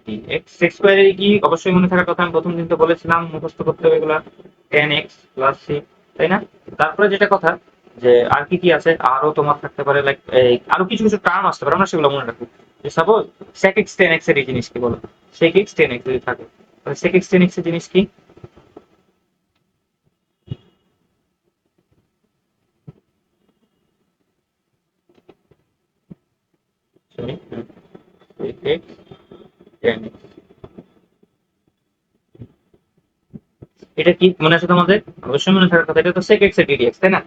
d x. Sec স্কোয়ারের কি অবশ্যই মনে থাকার কথা, আমি প্রথম দিন তো বলেছিলাম মুখস্থ করতে হবে এগুলা, টেন এক্স প্লাস সি, তাই না? তারপরে যেটা কথা যে আর কি কি আছে, আরো তোমার থাকতে পারে লাইক আরো কিছু কিছু টার্ম আসতে পারে, আমরা সেগুলো মনে রাখবো। যে suppose sec x tan x এর এই জিনিস কি বলো, sec x tan x যদি থাকে তাহলে sec x tan x এর জিনিস কি? Sorry, sec x tan x, এটা কি মনে আছে তোমাদের? অবশ্যই মনে থাকার কথা, এটা তো sec x এর ddx, তাই না?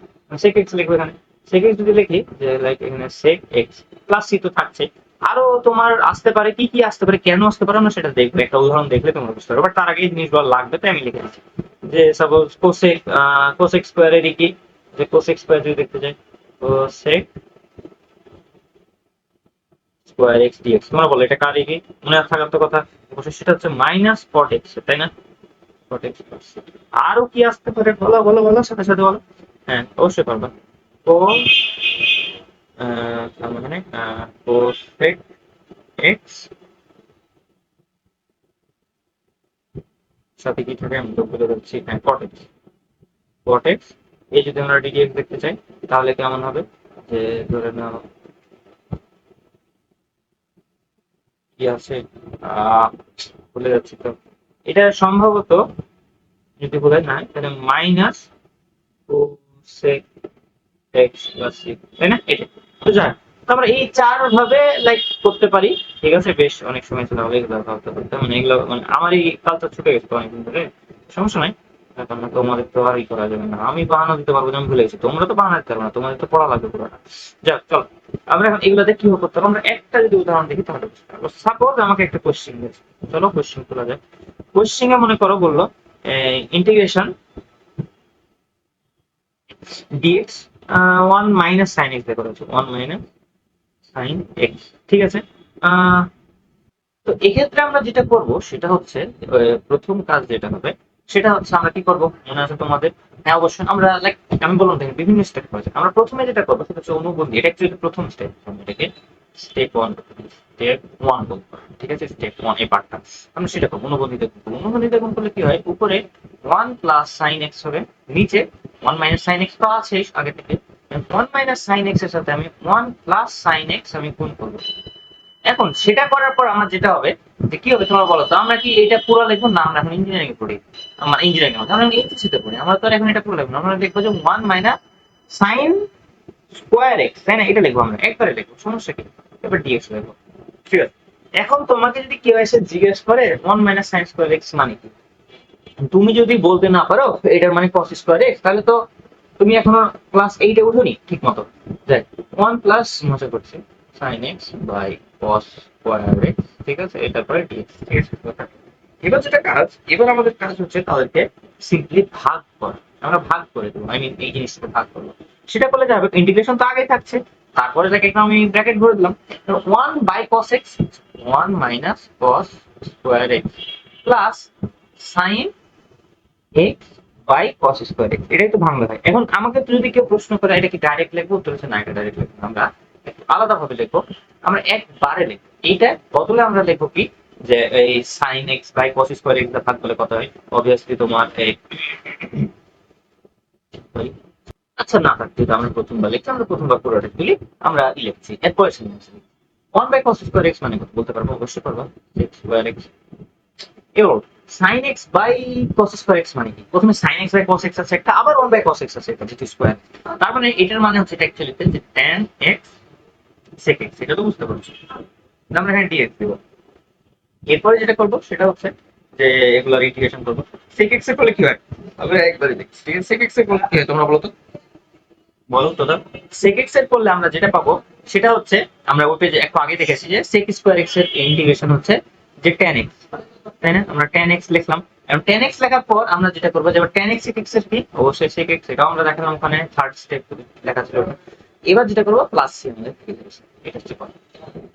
sec x লিখবো এখানে। sec x যদি লিখি যে লাইক এখানে sec x প্লাস c তো থাকছে, আরো তোমার আসতে পারে, কি কি আসতে পারে, কেন আসতে পারে আমরা সেটা দেখবো, একটা উদাহরণ দেখলে তোমরা বুঝতে পারবে। বাট তার আগে এই জিনিসগুলো লাগবে, তাই আমি লিখে দিচ্ছি যে সাপোজ কোসেক কোসেক স্কোয়ারের কি, যে কোসেক স্কোয়ার যদি দেখতে চাই, কোসেক স্কোয়ার এক্স ডিএক্স, তোমরা বলো এটা কার কি মনে থাকার তো কথা, অবশ্যই সেটা হচ্ছে মাইনাস কট এক্স, তাই না? কট এক্স প্লাস, আরো কি আসতে পারে বলো বলো বলো সাথে সাথে বলো। হ্যাঁ অবশ্যই পারবা। কো তার মানে কোসেক এক্স সাথে কি থাকে আমি তো বলে দিচ্ছি, হ্যাঁ কটেক্স। কটেক্স এই যদি আমরা ডিডিএক্স দেখতে চাই তাহলে কেমন হবে, যে ধরে নাও কি আছে, আহ ভুলে যাচ্ছি তো, এটা সম্ভবত যদি ভুলে না তাহলে minus two sec x plus six, তাই না? এটা তো যাই, তো আমরা এই চার ভাবে লাইক করতে পারি, ঠিক আছে? বেশ অনেক সময় ছিল এগুলো ভাবতে পারতাম, মানে এগুলো মানে আমার এই কালচার ছুটে গেছে তো অনেকদিন ধরে, সমস্যা নাই। এখন তোমাদের তো আর ই করা যাবে না, আমি বাহানা দিতে পারবো যে আমি ভুলে গেছি, তোমরা তো বাহানা দিতে পারবে না, তোমাদের তো পড়া লাগবে পুরোটা। যাক চল, আমরা এখন এগুলোতে কি করতে পারবো, আমরা একটা যদি উদাহরণ দেখি তাহলে সাপোজ আমাকে একটা কোশ্চেন দিয়েছে, চলো কোশ্চেন খোলা যায়। কোশ্চেনে মনে করো বললো integration d x one minus sine x দেখো, ওয়ান মাইনাস সাইন এক্স, ঠিক আছে? আহ, তো এক্ষেত্রে আমরা যেটা করব সেটা হচ্ছে প্রথম কাজ যেটা হবে সেটা হচ্ছে আমরা কি করব মনে আছে তোমাদের? হ্যাঁ অবশ্যই, আমরা লাইক আমি বললাম দেখেন বিভিন্ন স্টেপ রয়েছে, আমরা প্রথমে যেটা করবো সেটা হচ্ছে অনুবন্ধী, এটা অ্যাকচুয়ালি প্রথম স্টেপ, এটাকে স্টেপ ওয়ান, স্টেপ ওয়ান বলবো, ঠিক আছে? স্টেপ ওয়ান এই পার্টটা আমরা সেটা করবো, অনুবন্ধীতে গুণ। অনুবন্ধীতে গুণ করলে কি হয়, উপরে ওয়ান প্লাস সাইন এক্স হবে, নিচে ওয়ান মাইনাস সাইন এক্স তো আছে আগে থেকে, ওয়ান মাইনাস সাইন এক্স এর সাথে আমি ওয়ান প্লাস সাইন এক্স আমি গুণ করবো। এখন সেটা করার পর আমার যেটা হবে যে কি হবে তোমরা বলো তো, আমরা কি এটা পুরো লিখবো না, আমরা এখন ইঞ্জিনিয়ারিং এ পড়ি, আমরা ইঞ্জিনিয়ারিং আমরা এইচএসসি পড়ি, আমরা তো আর এখন এটা পুরো লিখবো না, আমরা লিখবো যে one minus sign square x, তাই না? এটা লিখবো, আমরা একবারে লিখবো, সমস্যা কি? এবার ডিএক্স লিখবো, ঠিক আছে? এখন তোমাকে যদি কেউ এসে জিজ্ঞেস করে one minus sign square x মানে কি, তুমি যদি বলতে না পারো এটার মানে কস স্কোয়ার এক্স, তাহলে তো তুমি এখনো ক্লাস এইটে উঠোনি ঠিক মতো। দেখ, ওয়ান প্লাস মজা করছে sine x by cos square x, ঠিক আছে? এটার পরে ডিএক্স, ঠিক আছে? এবার যেটা কাজ, এবার আমাদের কাজ হচ্ছে তাদেরকে সিম্পলি ভাগ করা, আমরা ভাগ করে দেবো, আই মিন এই জিনিসটা ভাগ করবো। সেটা করলে যাবে, ইন্টিগ্রেশন তো আগে থাকছে, তারপরে যাকে আমি ব্র্যাকেট ভরে দিলাম, one by cos x, one minus cos square x plus sine x by cos square x, এটাই তো ভাঙলে হয়। এখন আমাকে যদি কেউ প্রশ্ন করে এটা কি ডাইরেক্ট লিখবো, উত্তর হচ্ছে না, এটা ডাইরেক্ট লিখবো না, আমরা আলাদা ভাবে লিখবো, আমরা একবারে লিখবো। এইটা বদলে আমরা লিখবো কি, যে এই sine x by cos square x ভাগ করলে কত হয়, অবভিয়াসলি তোমার এই আচ্ছা না থাকতে আমরা প্রথমবার লিখছি, আমরা প্রথমবার পুরোটা তুলি, আমরা লিখছি, এরপরে one by cos square x মানে কত বলতে পারবো? অবশ্যই পারবো, এক্স স্কোয়ার এক্স। এবার sine x by cos square x মানে কি, প্রথমে sine x by cos x আছে একটা, আবার ওয়ান বাই কস এক্স আছে একটা, যেটি স্কোয়ার, তার মানে এটার মানে হচ্ছে এটা অ্যাকচুয়ালি যে ট্যান এক্স সেক এক্স, এটা তো বুঝতে পারছি, আমরা এখানে ডিএক্স দেবো। এরপরে যেটা করবো সেটা হচ্ছে যে এগুলোর ইন্টিগ্রেশন করবো। সেক এক্স এর করলে কি হয়, আমরা একবারে দেখছি, ঠিক আছে? সেক এক্স এর করলে কি হয় তোমরা বলো তো, বলো তো দাও। সেক এক্স এর করলে আমরা যেটা পাবো সেটা হচ্ছে, আমরা ওই পেজে একটু আগে দেখেছি যে সেক স্কোয়ার এক্স এর ইন্টিগ্রেশন হচ্ছে যে ট্যান এক্স, তাই না? আমরা ট্যান এক্স লিখলাম, এবং ট্যান এক্স লেখার পর আমরা যেটা করবো যে ট্যান এক্স সেক এক্স এর কি, অবশ্যই সেক এক্স, এটাও আমরা দেখালাম ওখানে থার্ড স্টেপ লেখা ছিল ওটা। এবার যেটা করবো প্লাস সি আমাদের, এটা হচ্ছে কথা।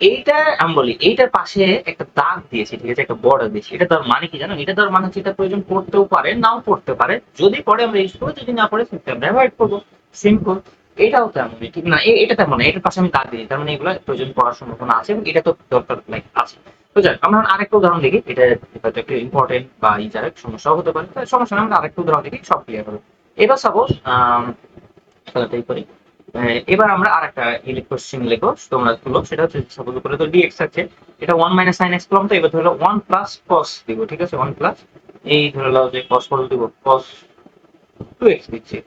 এইটা আমি বলি, এইটার পাশে একটা দাগ দিয়েছি, ঠিক আছে? একটা বর্ডার দিয়েছি, এটা তার মানে কি জানো, এটা তার মানে হচ্ছে এটা প্রয়োজন পড়তেও পারে নাও পড়তে পারে, যদি পড়ে আমরা ইউজ করবো, যদি না পড়ে সেটা আমরা অ্যাভয়েড করবো, সিম্পল। এটাও তেমনই, ঠিক না? এটা তেমন না, এটার পাশে আমি দাগ দিই, তার মানে এগুলো প্রয়োজন পড়ার সম্ভাবনা আছে এবং এটা তো দরকার লাইক আছে। তো যাক, আমরা আরেকটা উদাহরণ দেখি, এটা হয়তো একটু ইম্পর্টেন্ট বা ইজারের সমস্যাও হতে পারে, সমস্যা না, আমরা আরেকটা উদাহরণ দেখি, সব ক্লিয়ার হবে। এবার সাপোজ খেলাটাই করি, এবার আমরা আরেকটা কোশ্চেন লিখো, তোমরা তুলো, সেটা হচ্ছে সাপোজ উপরে তো ডিএক্স আছে, এটা ওয়ান মাইনাস সাইন এক্স করলাম, তো এবার ধরো ওয়ান প্লাস কস দিব, ঠিক আছে? ওয়ান প্লাস এই ধরে নাও যে কস কত দিব, কস টু এক্স দিচ্ছি।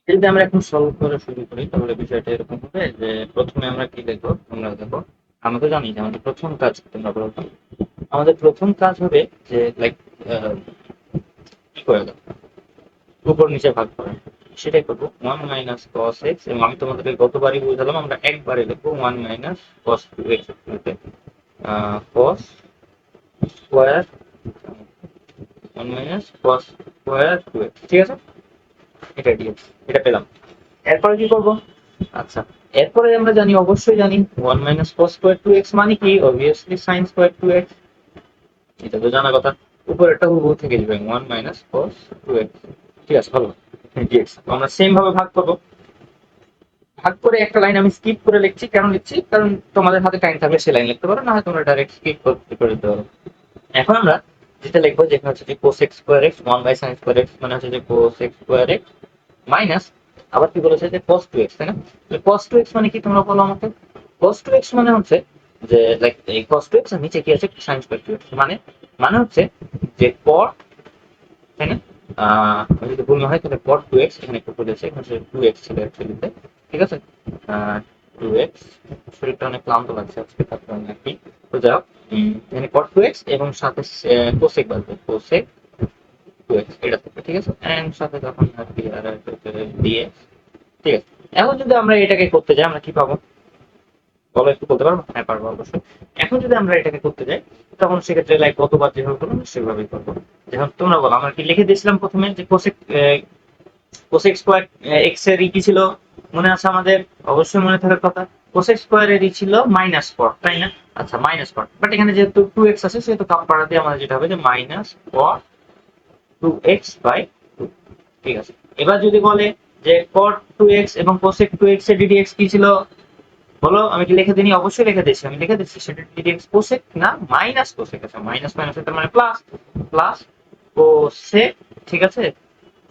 যদি আমরা এখন সলভ করা শুরু করি তাহলে বিষয়টা এরকম হবে যে প্রথমে আমরা কি দেখবো, তোমরা দেখো, আমরা তো জানি যে আমাদের প্রথম কাজ, তোমরা বলো তো, আমাদের প্রথম কাজ হবে যে লাইক কি করে দাও, উপর নিচে ভাগ করা, সেটাই করবো। ওয়ান মাইনাস কস এক্স, এবং আমি তোমাদেরকে গতবারই বুঝালাম আমরা একবারে লিখবো one minus cos two x, cos square, one minus cos square two x, ঠিক আছে? এটা ডিএক্স, এটা পেলাম। এরপরে কি করবো, আচ্ছা এরপরে আমরা জানি, অবশ্যই জানি one minus cos square two x মানে কি, obviously sine square two x, এটা তো জানা কথা। উপরেরটা হুবহু থেকে যাবে one minus cos two x, ঠিক আছে? ভালো, ডিএক্স আমরা সেম ভাবে ভাগ করবো, ভাগ করে একটা লাইন আমি স্কিপ করে লিখছি। কেন লিখছি? কারণ তোমাদের হাতে টাইম থাকলে সে লাইন লিখতে পারো, না হয় তোমরা ডাইরেক্ট স্কিপ করে দিতে পারো। এখন আমরা যেটা লিখবো, যেখানে হচ্ছে যে cosec square x 1/sin square x, মানে হচ্ছে যে কোসেক স্কোয়ার এক্স মাইনাস, আবার কি বলেছে যে cos 2x, তাই না? cos 2x মানে কি তোমরা বলো আমাকে? cos 2x মানে হচ্ছে যে লাইক এই cos 2x এর নিচে কি আছে, sin স্কয়ার 2x, মানে মানে হচ্ছে যে cot, তাই না? যদি ভুল না হয় তাহলে cot 2x এখানে একটু বলেছে, এখানে 2x ছিল অ্যাকচুয়ালিতে, ঠিক আছে? 2x, শরীরটা অনেক ক্লান্ত লাগছে আজকে, তার কারণে আর কি। তো যাই হোক, এখানে cot 2x এবং সাথে cosec বলবে, cosec 2x এটা থাকবে, ঠিক আছে? এন্ড সাথে তখন আর কি আর dx, ঠিক আছে? এখন যদি আমরা এটাকে করতে যাই, আমরা কি পাবো বলো, একটু বলতে পারবো? হ্যাঁ পারবো অবশ্যই। এখন যদি আমরা এটাকে করতে যাই, তখন সেক্ষেত্রে লাইক কতবার যেভাবে করবো সেভাবেই করবো। যেমন তোমরা বলো, আমরা কি লিখে দিয়েছিলাম প্রথমে যে কোসেক কোসেক স্কোয়ার এক্স এর কি ছিল মনে আছে আমাদের? অবশ্যই মনে থাকার কথা। কোসেক স্কোয়ার এর ছিল মাইনাস কট, তাই না? আচ্ছা মাইনাস কট, বাট এখানে যেহেতু 2x আছে সেহেতু কাপ পাড়া দিয়ে আমাদের যেটা হবে যে মাইনাস কট 2x/2, ঠিক আছে? এবার যদি বলে যে cot 2x এবং cosec 2x এর ddx কি ছিল বলো, আমি কি লিখে দিইনি? অবশ্যই লিখে দিচ্ছি, আমি লিখে দিচ্ছি সেটা ddx cosec না মাইনাস cosec আছে, মাইনাস মাইনাস তার মানে প্লাস, প্লাস cosec, ঠিক আছে,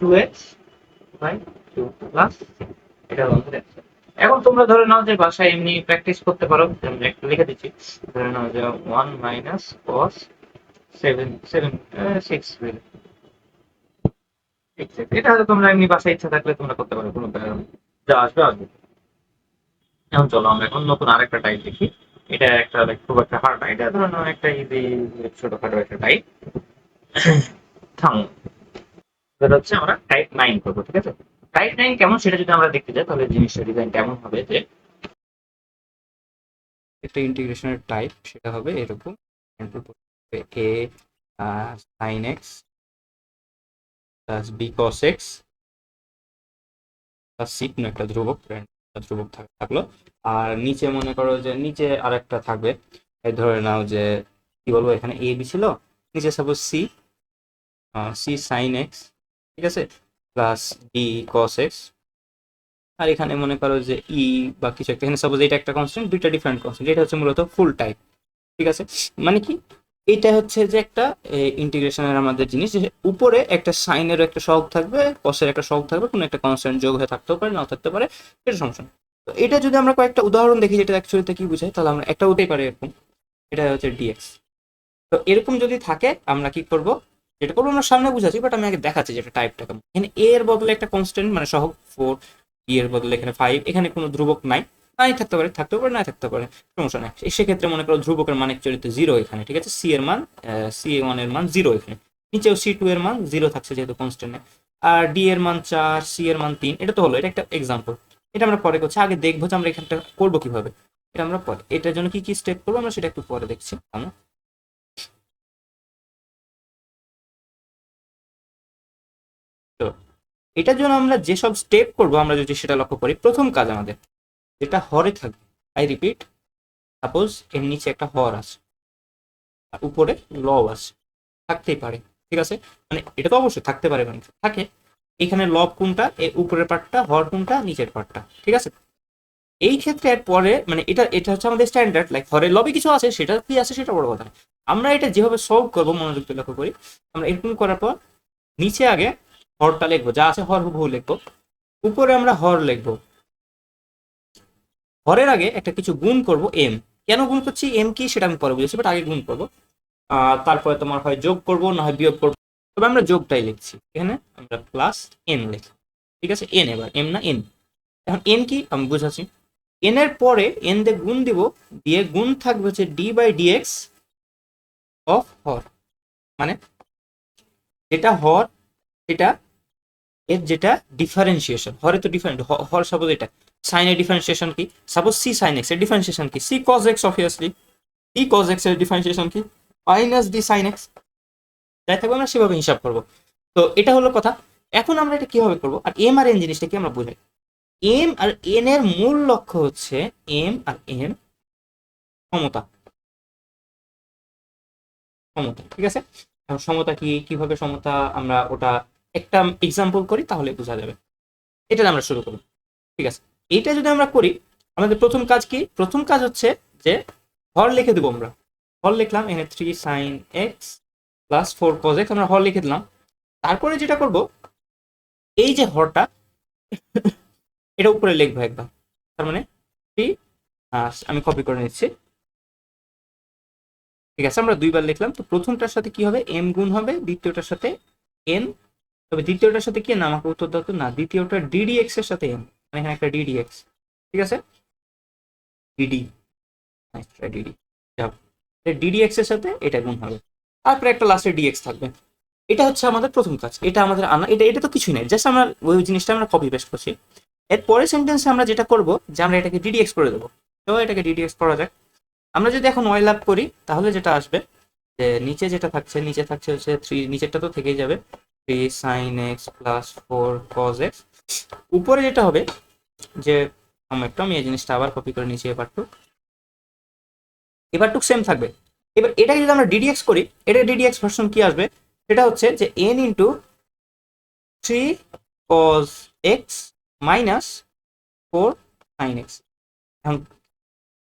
2x/2 প্লাস, এটা হলো আমাদের answer। এখন তোমরা ধরে নাও যে বাসায় এমনি প্র্যাকটিস করতে পারো, আমি একটু লিখে দিচ্ছি। ধরে নাও যে 1 মাইনাস cos 6, এটা হয়তো তোমরা এমনি বাসায় ইচ্ছা থাকলে তোমরা করতে পারো, কোনো যা আসবে আসবে। এখন চলো আমরা এখন নতুন আরেকটা টাইপ দেখি। এটা একটা খুব একটা হার্ড না, এটা ধরো একটা ইজি ছোটখাটো একটা টাইপ। থামো, এটা হচ্ছে আমরা টাইপ 9 করবো, ঠিক আছে? টাইপ 9 কেমন সেটা যদি আমরা দেখতে যাই, তাহলে জিনিসটা ডিজাইন কেমন হবে যে একটা ইন্টিগ্রেশনের টাইপ, সেটা হবে এরকম, a sin x plus b cos x plus c কোনো একটা ধ্রুবক, ধ্রুবক থাকলো। আর নিচে মনে করো যে নিচে আরেকটা থাকবে, ধরে নাও যে কি বলবো, এখানে a b ছিল, নিচে সাপোজ c sin x, ঠিক আছে, প্লাস b cos x, আর এখানে মনে করো যে ই বা কিছু একটা, এখানে সাপোজ এটা একটা কনস্ট্যান্ট, দুইটা ডিফারেন্ট কনস্ট্যান্ট, এটা হচ্ছে মূলত ফুল টাইপ, ঠিক আছে? মানে কি, এটা হচ্ছে যে একটা ইন্টিগ্রেশনের আমাদের জিনিস, যে উপরে একটা সাইনের একটা সহগ থাকবে, কসের একটা সহগ থাকবে, কোনো একটা কনস্ট্যান্ট যোগ হয়ে থাকতেও পারে, নাও থাকতে পারে, এটা সমস্যা না। তো এটা যদি আমরা কয়েকটা উদাহরণ দেখি যেটা অ্যাকচুয়ালিতে কি বোঝায়, তাহলে আমরা একটা হতেই পারে এরকম, এটা হচ্ছে ডিএক্স। তো এরকম যদি থাকে আমরা কি করব, যেটা করবো আমরা সামনে বুঝাচ্ছি, বাট আমি আগে দেখাচ্ছি যেটা টাইপটা কেমন। এখানে এ এর বদলে একটা কনস্ট্যান্ট মানে সহগ 4, ই এর বদলে এখানে 5, এখানে কোনো ধ্রুবক নাই, নাই থাকতে পারে, থাকতেও পারে, নাই থাকতে পারে, সমস্যা নাই। সেক্ষেত্রে মনে করো ধ্রুবকের মান চরিত্র 0 এখানে, ঠিক আছে? সি এর মান C1 এর মান 0 এখানে, নিচেও C2 এর মান 0 থাকছে যেহেতু কনস্ট্যান্ট। আর ডি এর মান 4, সি এর মান 3, এটা তো হলো, এটা একটা এক্সাম্পল। এটা আমরা পরে করছি, আগে দেখবো যে আমরা এখানটা করবো কিভাবে, এটা আমরা পরে, এটার জন্য কি কি স্টেপ করবো আমরা সেটা একটু পরে দেখছি আমরা। তো এটার জন্য আমরা যেসব স্টেপ করব আমরা যদি সেটা লক্ষ্য করি, প্রথম কাজ আমাদের যেটা হরে থাকবে, আই রিপিট, সাপোজ এর নিচে একটা হর আছে আর উপরে লব আছে, থাকতেই পারে, ঠিক আছে? মানে এটা তো অবশ্যই থাকতে পারে, মানে থাকে। এখানে লব কোনটা, এর উপরের পার্টটা, হর কোনটা, নিচের পার্টটা, ঠিক আছে? এই ক্ষেত্রে এর পরে মানে এটা এটা হচ্ছে আমাদের স্ট্যান্ডার্ড, লাইক হরের লবে কিছু আছে, সেটা কি আছে সেটা বড় কথা না। আমরা এটা যেভাবে সলভ করবো মনোযোগ দিয়ে লক্ষ্য করি, আমরা এরকম করার পর নিচে আগে হরটা লিখবো, যা আছে হর হুবহু লিখবো, উপরে আমরা হর লিখবো, হরের আগে একটা কিছু গুণ করব এম। কেন গুণ করছি, এম কি সেটা আমি পরে বুঝেছি, বাট আগে গুণ করবো। তারপরে তোমার হয় যোগ করবো না হয় বিয়োগ করবো, তবে আমরা যোগটাই লিখছি, এখানে আমরা প্লাস এন লিখি, ঠিক আছে? এন, এবার এম না এন। এখন এন কি আমি বুঝাচ্ছি, এন এর পরে এন দিয়ে গুণ দিব, দিয়ে গুণ থাকবে হচ্ছে d/dx অফ হর, মানে যেটা হর এটা এর যেটা ডিফারেন্সিয়েশন, হরে তো ডিফারেন্ট, হর সাপোজ এটা সাইনের ডিফারেন্সিয়েশন কি, সাপোজ সি সাইন এক্স এর ডিফারেন্সিয়েশন কি, C cos x obviously, D cos x এর ডিফারেন্সিয়েশন কি, মাইনাস ডি সাইন এক্স, যাই থাকবে আমরা সেভাবে হিসাব করবো। তো এটা হলো কথা। এখন আমরা এটা কিভাবে করবো, আর এম আর এন জিনিসটা কি আমরা বুঝাই। এম আর এন এর মূল লক্ষ্য হচ্ছে এম আর এন সমতা, সমতা, ঠিক আছে? এখন সমতা কি, কিভাবে সমতা, আমরা ওটা একটা এক্সাম্পল করি তাহলে বোঝা যাবে। এটা আমরা শুরু করি, ঠিক আছে? এইটা যদি আমরা করি, আমাদের প্রথম কাজ কি? প্রথম কাজ হচ্ছে যে হর লিখে দেবো আমরা। হর লিখলাম এখানে 3 sin x plus 4 cos x, আমরা হর লিখে দিলাম। তারপরে যেটা করব, এই যে হরটা এটা উপরে লিখবো একবার, তার মানে 3, আমি কপি করে নিচ্ছি, ঠিক আছে। আমরা দুইবার লিখলাম। তো প্রথমটার সাথে কি হবে, m গুণ হবে দ্বিতীয়টার সাথে n, তবে দ্বিতীয়টার সাথে কি না, আমাকে উত্তর দাও তো, না দ্বিতীয়টা ddx এর সাথে m, মানে এখানে একটা ddx, ঠিক আছে, dd, dd, ddx এর সাথে এটা গুণ হবে, তারপরে একটা লাস্টে dx থাকবে। এটা হচ্ছে আমাদের প্রথম কাজ, এটা আমাদের আনা, এটা এটা তো কিছুই নাই, জাস্ট আমরা ওই জিনিসটা আমরা কপি পেস্ট করছি। এর পরের সেন্টেন্সে আমরা যেটা করব যে আমরা এটাকে ddx করে দেবো। তো এটাকে ddx করা যাক। আমরা যদি এখন ওয়াইল আপ করি তাহলে যেটা আসবে যে নিচে যেটা থাকছে, নিচে থাকছে হচ্ছে 3, নিচেরটা তো থেকেই যাবে, 3 sin x plus 4 cos x। উপরে যেটা হবে যে আমি এই জিনিসটা আবার কপি করে নিচ্ছি, এবারটুক সেম থাকবে। এবার এটাকে যদি আমরা ddx করি, এটা ddx ভার্সন কি আসবে, সেটা হচ্ছে যে n into 3 cos x minus 4 sin x। এখন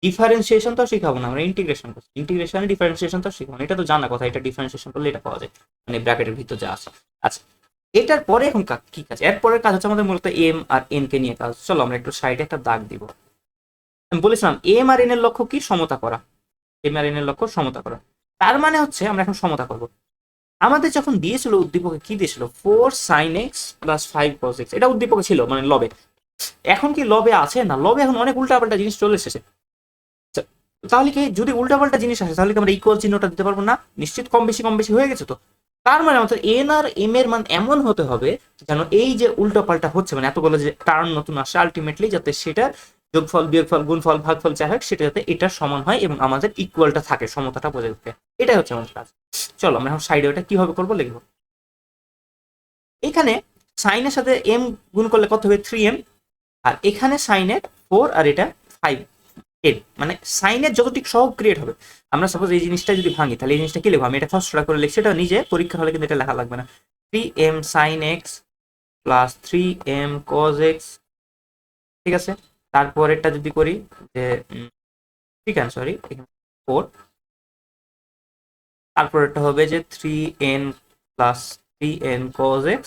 ডিফারেন্সিয়েশন তো শিখাবো না, আমরা ইন্টিগ্রেশন করছি, ইন্টিগ্রেশন ডিফারেন্সিয়েশন তো শিখাবো না, এটা তো জানা কথা, এটা ডিফারেন্সিয়েশন করলে এটা পাওয়া যায়, মানে ব্র্যাকেটের ভিতর যা আছে। আচ্ছা, এটার পরে এখন কি কাজ? এর পরের কাজ হচ্ছে আমাদের মূলত এম আর এন কে নিয়ে কাজ। চলো আমরা একটু সাইডে একটা দাগ দিব। আমি বলেছিলাম এম আর এন এর লক্ষ্য কি? সমতা করা। এম আর এন এর লক্ষ্য সমতা করা। তার মানে হচ্ছে আমরা এখন সমতা করব। আমাদের যখন দিয়েছিল উদ্দীপকে কি দিয়েছিল, 4 sin x plus 5 cos x, এটা উদ্দীপকে ছিল মানে লবে। এখন কি লবে আছে? না, লবে এখন অনেক উল্টাপাল্টা জিনিস চলে এসেছে। তাহলে কি যদি উল্টাপাল্টা জিনিস আসে তাহলে কি আমরা ইকুয়াল চিহ্নটা দিতে পারবো না? নিশ্চিত কম বেশি হয়ে গেছে তো। তার মানে আমাদের এন আর এম এর মান এমন হতে হবে যেন এই যে উল্টাপাল্টা হচ্ছে, মানে এতগুলো যে টার্ম নতুন আসে, আলটিমেটলি যাতে সেটা যোগফল বিয়োগফল গুণফল ভাগফল যা হোক সেটা যাতে এটা সমান হয় এবং আমাদের ইকুয়ালটা থাকে, সমতাটা বজায় থাকে। এটাই হচ্ছে আমাদের কাজ। চলো আমরা এখন সাইডে ওটা কিভাবে করবো লিখবো। এখানে সাইনের সাথে এম গুণ করলে কত হবে? 3m, আর এখানে সাইনের 4 আর এটা 5 এর, মানে সাইনের যতটুকু সহগ ক্রিয়েট হবে। আমরা সাপোজ এই জিনিসটা যদি ভাঙি তাহলে এই জিনিসটা কি লিখবো? আমি এটা খসড়া করে লিখছি, এটা নিজে পরীক্ষা হলে কিন্তু এটা লেখা লাগবে না। 3m sin x plus 3m cos x, ঠিক আছে। তারপরেরটা যদি করি যে ঠিক আছে, সরি, 4, তারপরেরটা হবে যে 3n plus 3n cos x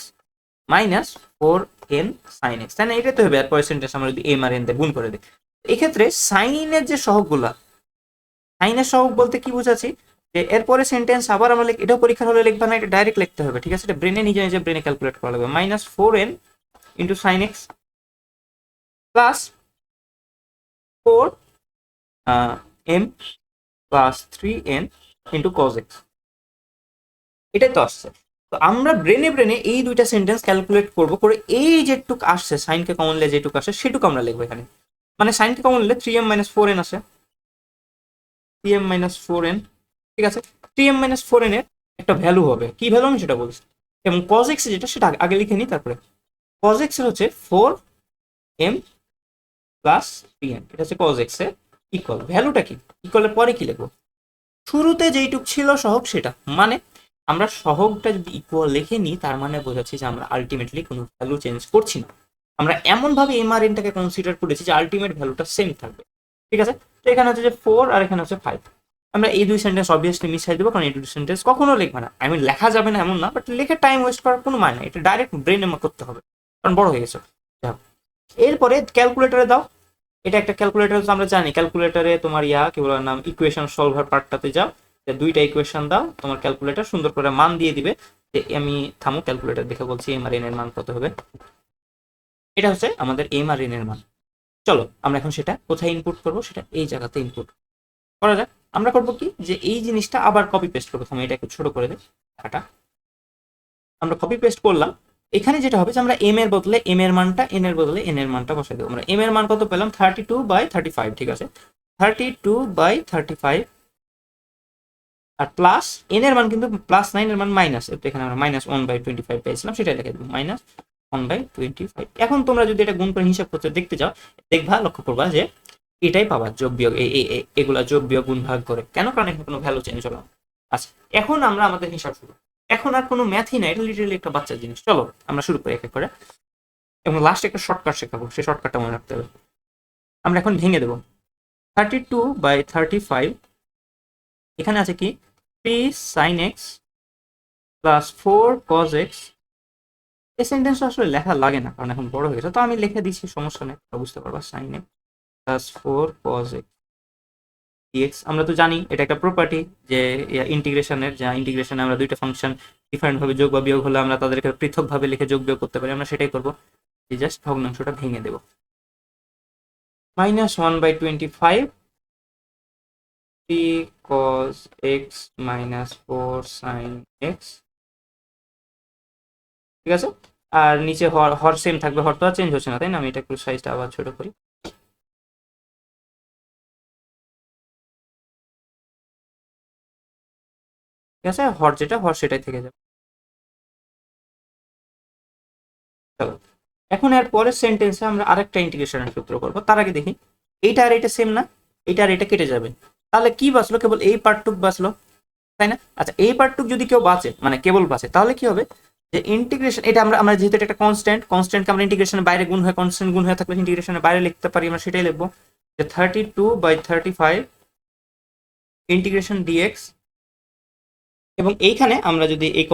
minus 4n sin x, তাই না? এটা তো হবে। আর পরের সেন্টেন্স আমরা যদি এম আর এন দিয়ে গুণ করে দিই, এক্ষেত্রে সাইনের যে সহগগুলা, সাইনের সহগ বলতে কি বুঝাচ্ছি, যে এরপরে সেন্টেন্স আবার আমরা এটাও পরীক্ষার হলে লিখবা না, এটা ডাইরেক্ট লিখতে হবে, ঠিক আছে। এটা ব্রেনে নিজে নিজে ব্রেনে ক্যালকুলেট করা লাগবে। Minus 4n into sine x plus 4 M plus 3n into cos x, এটাই তো আসছে। তো আমরা ব্রেনে এই দুইটা সেন্টেন্স ক্যালকুলেট করবো, করে এই যেটুক আসছে সাইনকে কমন নিলে যেটুকু আসে সেটুকু আমরা লিখবো এখানে। মানে সাইনকে কমন নিলে 3m মাইনাস 4n আসে, 3m মাইনাস 4n, ঠিক আছে। 3m মাইনাস 4n এর একটা ভ্যালু হবে, কি ভ্যালু আমি সেটা বলছি। এবং cos x যেটা সেটা আগে লিখে নিই, তারপরে cos x এর হচ্ছে 4m প্লাস 3n, এটা হচ্ছে cos x এর ইকুয়াল। ভ্যালুটা কি? ইকুয়ালের পরে কি লিখবো? শুরুতে যেইটুক ছিল সহগ সেটা, মানে আমরা সহগটা যদি ইকুয়াল লিখে নিই তার মানে বোঝাচ্ছি যে আমরা আলটিমেটলি কোনো ভ্যালু চেঞ্জ করছি না। আমরা এমন ভাবে এম আর এনটাকে কনসিডার করেছি যে আলটিমেট ভ্যালুটা সেম থাকবে, ঠিক আছে। তো এখানে হচ্ছে যে 4 আর এখানে হচ্ছে 5। আমরা এই দুই সেন্টেন্স অবভিয়াসলি মিশাই দেবো, কারণ এই দুই সেন্টেন্স কখনো লিখবে না, আমি লেখা যাবে না এমন না, বাট লিখে টাইম ওয়েস্ট করার কোনো মানে না, এটা ডাইরেক্ট ব্রেনে করতে হবে কারণ বড় হয়ে গেছে। এরপরে ক্যালকুলেটরে দাও, এটা একটা ক্যালকুলেটর, আমরা জানি ক্যালকুলেটরে তোমার কি বলার নাম, ইকুয়েশন সলভার পার্টটাতে যাও, দুইটা ইকুয়েশন দাও, তোমার ক্যালকুলেটর সুন্দর করে মান দিয়ে দিবে। যে আমি থামো ক্যালকুলেটর দেখে বলছি এম আর এন এর মান কত হবে। এটা হচ্ছে আমাদের এম আর এন এর মান। চলো আমরা এখন সেটা কোথায় ইনপুট করব, সেটা এই জায়গাতে ইনপুট করা যাক। আমরা করব কি, যে এই জিনিসটা আবার কপি পেস্ট করবো। আমি এটা একটু ছোট করে দিই, টাটা। আমরা কপি পেস্ট করলাম। এখানে যেটা হবে যে আমরা এম এর বদলে এম এর মানটা, এন এর বদলে এন এর মানটা বসাই দেবো। আমরা এম এর মান কত পেলাম? 32/35, ঠিক আছে, 32/35, আর প্লাস এন এর মান কিন্তু +9 এর মান মাইনাস, তো এখানে আমরা -1/25 পেয়েছিলাম, সেটা লিখে দেবো -1/25। এখন তোমরা যদি এটা গুণ করে হিসাব করতে দেখতে যাও, দেখবা, লক্ষ্য করবা যে এটাই পাবা, যোগ বিয়োগ এগুলা যোগ বিয়োগ গুণ ভাগ করে। কেন? কারণ এখানে কোনো ভ্যালু চেঞ্জ হলো না। আচ্ছা, এখন আমরা আমাদের হিসাব শুরু। এখন আর কোনো ম্যাথই না, এটা লিটারালি একটা বাচ্চার জিনিস। চলো আমরা শুরু করি এক এক করে, এবং লাস্ট একটা শর্টকাট শেখাবো, সেই শর্টকাটটা মনে রাখতে হবে। আমরা এখন ভেঙে দেবো। 32/35 এখানে আছে কি 3 sin x plus 4 cos x। এই সেন্টেন্সটা আসলে লেখা লাগে না কারণ এখন বড় হয়ে গেছে, তো আমি লিখে দিচ্ছি, সমস্যা নেই, বুঝতে পারবা। sin x plus 4 cos x dx। আমরা তো জানি এটা একটা প্রপার্টি যে ইন্টিগ্রেশনের, যা ইন্টিগ্রেশনে আমরা দুইটা ফাংশন ডিফারেন্ট ভাবে যোগ বা বিয়োগ হলে আমরা তাদেরকে পৃথকভাবে লিখে যোগ বিয়োগ করতে পারি, আমরা সেটাই করবো। এই জাস্ট ভগ্নাংশটা ভেঙে দেবো। -1/25 3 cos x minus 4 sin x, ঠিক আছে। আর নিচে হর হর সেম থাকবে, হর তো আর চেঞ্জ হচ্ছে না, তাই না? আমি এটা একটু সাইজটা আবার ছোট করি। ঠিক আছে, হর যেটা হর সেটাই থেকে যাবে। চলো, এখন এর পরের সেন্টেন্সে আমরা আরেকটা ইন্টিগ্রেশনের সূত্র করবো। তার আগে দেখি এইটা আর এটা সেম না, এটা আর এটা কেটে যাবে, তাহলে কি বাঁচলো? কেবল এই পার্টটুক বাঁচলো, তাই না? আচ্ছা, এই পার্টটুক যদি কেউ বাঁচে, মানে কেবল বাঁচে, তাহলে কি হবে? যে ইন্টিগ্রেশন, এটা আমরা আমরা যেহেতু এটা একটা কনস্ট্যান্টকে আমরা ইন্টিগ্রেশনের বাইরে গুণ হয়, কনস্ট্যান্ট গুণ হয়ে থাকলে ইন্টিগ্রেশনের বাইরে লিখতে পারি, আমরা সেটাই লিখবো যে 32/35 ইন্টিগ্রেশন ডিএক্স। এবং এইখানে আমরা যদি এই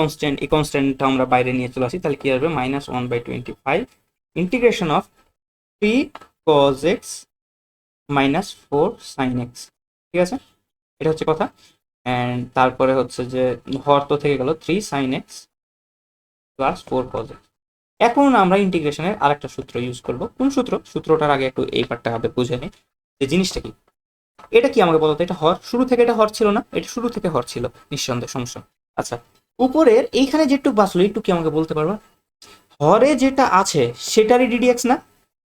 কনস্ট্যান্টটা আমরা বাইরে নিয়ে চলে আসি, তাহলে কি হবে? -1/25 integration of 3 cos x minus 4 sin x। ঠিক আছে, এটা হচ্ছে কথা। অ্যান্ড তারপরে হচ্ছে যে হর তো থেকে গেল 3 sin x plus 4 cos x। এখন আমরা ইন্টিগ্রেশনের আরেকটা সূত্র ইউজ করব। কোন সূত্র? সূত্রটার আগে একটু এই পার্টটা আগে বুঝে নিই যে জিনিসটা কি। এটা কি আমাকে বলতো? এটা হর, শুরু থেকে এটা হর ছিল না? এটা শুরু থেকে হর ছিল, নিঃসন্দেহে, সমস্যা। আচ্ছা, উপরের এইখানে যেটুকু বাঁচলো একটু কি আমাকে বলতে পারবা? হরে যেটা আছে সেটারই ডিডিএক্স না?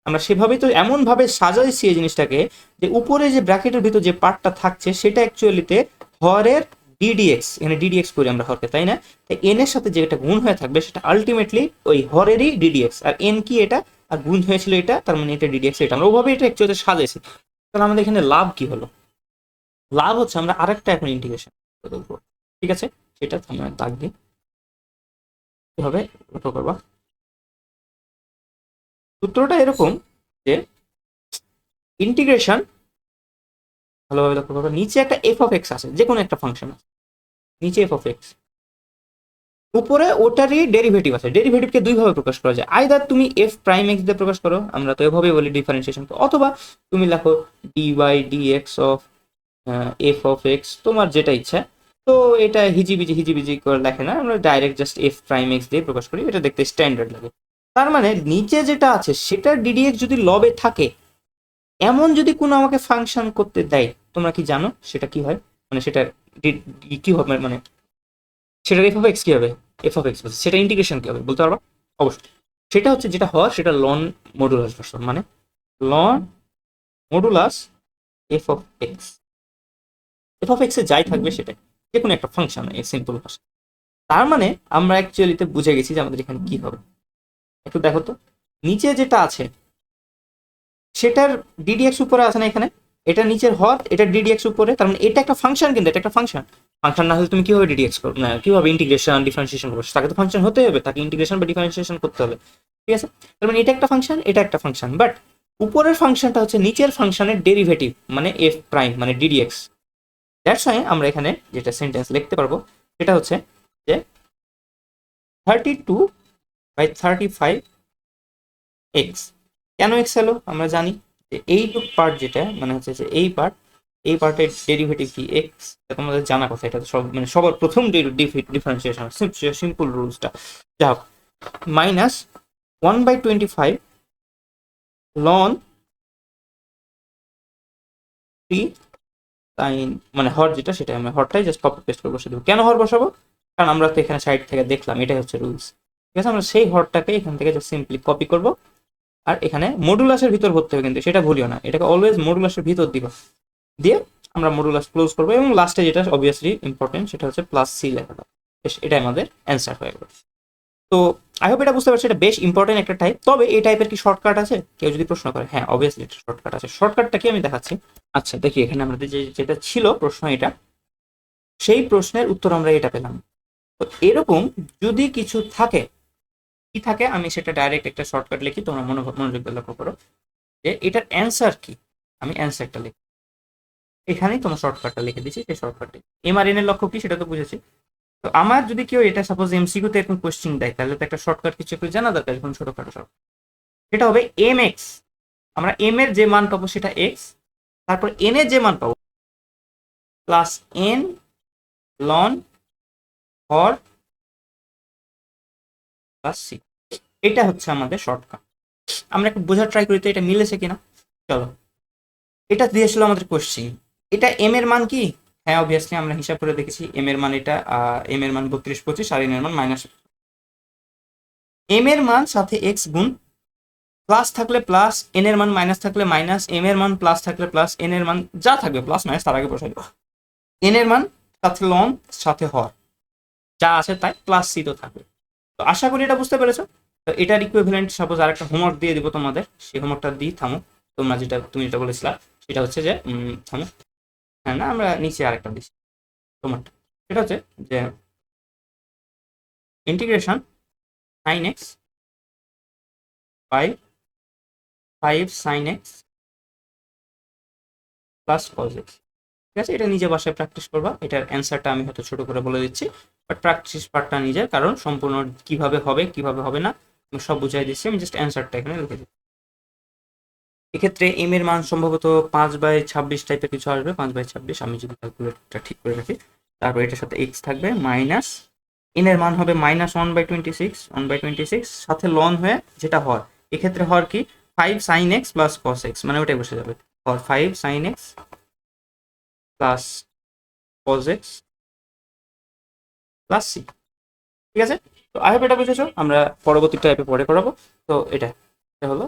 আমরা সেভাবেই তো এমন ভাবে সাজাইছি এই জিনিসটাকে যে উপরে যে ব্র্যাকেটের ভিতর যে পার্টটা থাকছে সেটা অ্যাকচুয়ালিতে হরের ডিডিএক্স, এখানে ডিডিএক্স করি আমরা হরকে, তাই না? তাই এন এর সাথে যেটা গুণ হয়ে থাকবে সেটা আলটিমেটলি ওই হরেরই ডিডিএক্স, আর এন কি এটা, আর গুণ হয়েছিল এটা, তার মানে এটা ডিডিএক্স। এটা আমরা ওভাবে এটা অ্যাকচুয়ালি সাজাইছি। তাহলে আমাদের এখানে লাভ কি হলো? লাভ হচ্ছে আমরা আরেকটা এখন ইন্টিগ্রেশন করবো, ঠিক আছে? সেটা আমরা দাগ দিই, কিভাবে লক্ষ্য করবা। সূত্রটা এরকম যে ইন্টিগ্রেশন, ভালোভাবে লক্ষ্য করবো, নিচে একটা এফ অফ এক্স আছে, যে কোনো একটা ফাংশন আছে, নিচে এফ অফ এক্স, উপরে ওটারই ডেরিভেটিভ আছে। ডেরিভেটিভকে দুইভাবে প্রকাশ করা যায়, আইদার তুমি এফ প্রাইম এক্স দিয়ে প্রকাশ করো, আমরা তো এভাবেই বলি ডিফারেন্সিয়েশন, অথবা তুমি লেখো D by D x of F of x, তোমার যেটা ইচ্ছা। তো এটা হিজিবিজি করে লেখে না, আমরা direct just F prime x দিয়ে প্রকাশ করি, এটা দেখতে স্ট্যান্ডার্ড লাগে। তার মানে নিচে যেটা আছে সেটার ডিডিএক্স যদি লবে থাকে, এমন যদি কোনো আমাকে ফাংশন করতে দেয়, তোমরা কি জানো সেটা কি হয়? মানে সেটা কি হবে, মানে সেটা এফ অফ এক্স কি হবে? এফ অফ এক্স সেটা ইন্টিগ্রেশন কি হবে বলতে পারবা? অবশ্যই সেটা হচ্ছে যেটা হয় সেটা লন মডুলাস ভার্সন, মানে ln modulus f of x. F of x এ যাই থাকবে সেটা যে কোনো একটা ফাংশন, এই সিম্পল ভাষা। তার মানে আমরা অ্যাকচুয়ালিতে বুঝে গেছি যে আমাদের এখানে কি হবে। একটু দেখো তো, নিচে যেটা আছে সেটার ডিডিএক্স উপরে আছে না এখানে, এটা নিচের হর, এটা ডিডিএক্স উপরে, তার মানে এটা একটা ফাংশন, কিন্তু এটা একটা ফাংশন। ফাংশন না হলে তুমি কিভাবে ডিডিএক্স করবে, না কিভাবে ইন্টিগ্রেশন ডিফারেন্সিয়েশন করবে? তাকে তো ফাংশন হতে হবে, তাকে ইন্টিগ্রেশন বা ডিফারেন্সিয়েশন করতে হবে, ঠিক আছে? তার মানে এটা একটা ফাংশন, এটা একটা ফাংশন, বাট উপরের ফাংশনটা হচ্ছে নিচের ফাংশনের ডেরিভেটিভ, মানে এফ প্রাইম, মানে ডিডিএক্স। দ্যাটস ওয়াই আমরা এখানে যেটা সেন্টেন্স লিখতে পারবো সেটা হচ্ছে যে 32/35 এক্স। কেন এক্স এলো? আমরা জানি যে এইটুক পার্ট যেটা, মানে হচ্ছে যে এই পার্টের ডেরিভেটিভ কি এক্স, এটা তোমাদের জানা কথা, এটা তো সব মানে সবার প্রথম ডিফারেন্সিয়েশন সিম্পল রুলসটা। যা হোক, -1/25 লন 3 সাইন, মানে হর যেটা সেটা আমরা হরটাই জাস্ট কপি পেস্ট করে বসে দেবো। কেন হর বসাবো? কারণ আমরা তো এখানে সাইড থেকে দেখলাম এটাই হচ্ছে রুলস, ঠিক আছে? আমরা সেই হরটাকে এখান থেকে জাস্ট সিম্পলি কপি করবো, আর এখানে মডুলাসের ভিতর ভরতে হবে, কিন্তু সেটা ভুলিও না, এটাকে অলওয়েজ মডুলাসের ভিতর দিবা, দিয়ে আমরা মডুলাস ক্লোজ করবো, এবং লাস্টে যেটা অবভিয়াসলি ইম্পর্টেন্ট সেটা হচ্ছে প্লাস সি লেখাটা। বেশ, এটা আমাদের অ্যান্সার হয়ে গেল। তো আই হোপ এটা বুঝতে পারছি, এটা বেশ ইম্পর্টেন্ট একটা টাইপ। তবে এই টাইপের কি শর্টকাট আছে কেউ যদি প্রশ্ন করে? হ্যাঁ, অবভিয়াসলি এটা শর্টকাট আছে। শর্টকাটটা কি আমি দেখাচ্ছি। আচ্ছা দেখি, এখানে আমাদের যেটা ছিল প্রশ্ন, এটা সেই প্রশ্নের উত্তর আমরা এটা পেলাম। তো এরকম যদি কিছু থাকে, কি থাকে, আমি সেটা ডাইরেক্ট একটা শর্টকাট লিখি, তোমরা মনোযোগ দিয়ে লক্ষ্য করো যে এটার অ্যান্সার কি। আমি অ্যান্সারটা লিখি, এখানেই তোমার শর্টকাটটা লিখে দিচ্ছি, সেই শর্টকাটে এমআরএন এর লক্ষ্য কি সেটা তো বুঝেছি। তো আমার যদি কেউ এটা সাপোজ এমসিকিউ তে এরকম কোশ্চেন দেয়, তাহলে তো একটা শর্টকাট কিছু একটু জানা দরকার, এখন ছোটখাটো শর্ট। সেটা হবে এম এক্স, আমরা এম এর যে মান পাবো সেটা এক্স, তারপর এন এর যে মান পাবো প্লাস এন লন হর প্লাস সি, এটা হচ্ছে আমাদের শর্টকাট। আমরা একটু বোঝার ট্রাই করি তো এটা মিলেছে কিনা। চলো, এটা দিয়েছিল আমাদের কোশ্চেন, এটা এম এর মান কি? হ্যাঁ অবভিয়াসলি আমরা হিসাব করে দেখেছি এম এর মান এটা, এম এর মান 32 25 আর এন এর মান মাইনাস, এম এর মান সাথে এক্স গুণ, প্লাস থাকলে প্লাস, এন এর মান মাইনাস থাকলে মাইনাস, এম এর মান প্লাস থাকলে প্লাস, এন এর মান যা থাকবে প্লাস মাইনাস তার আগে বসাই দেবো, এন এর মান সাথে লন সাথে হর যা আছে তাই প্লাস সি তো থাকবে। তো আশা করি এটা বুঝতে পেরেছো। তো এটার ইকুইভ্যালেন্ট সাপোজ আরেকটা হোমওয়ার্ক দিয়ে দিব তোমাদের, সেই হোমওয়ার্কটা দিই, থামো। তুমি যেটা বলেছিলা সেটা হচ্ছে যে থামো, হ্যাঁ না আমরা নিচে আরেকটা দিচ্ছি তোমারটা, সেটা হচ্ছে যে integration sine x by 5 sin x plus cos x. ঠিক আছে, এটা নিজে বাসায় প্র্যাকটিস করবা, এটার অ্যান্সারটা আমি হয়তো ছোট করে বলে দিচ্ছি, বাট প্র্যাকটিস পার্টটা নিজের, কারণ সম্পূর্ণ কিভাবে হবে কিভাবে হবে না আমি সব বুঝাই দিচ্ছি, আমি জাস্ট অ্যান্সারটা এখানে লিখে দিচ্ছি। এক্ষেত্রে এম এর মান সম্ভবত 5/26 টাইপের কিছু আসবে, 5/26 আমি যদি ক্যালকুলেটরটা ঠিক করে রাখি। তারপর এটার সাথে এক্স থাকবে মাইনাস, এন এর মান হবে -1/26 সাথে লন হয়ে যেটা হর, এক্ষেত্রে হর কি 5 sin x plus cos x, মানে ওটাই বসে যাবে, হর 5 sin x plus cos x plus C. ঠিক আছে, তো আই হোপ এটা বুঝেছো, আমরা পরবর্তী টাইপে পরে করাবো। তো এটা হলো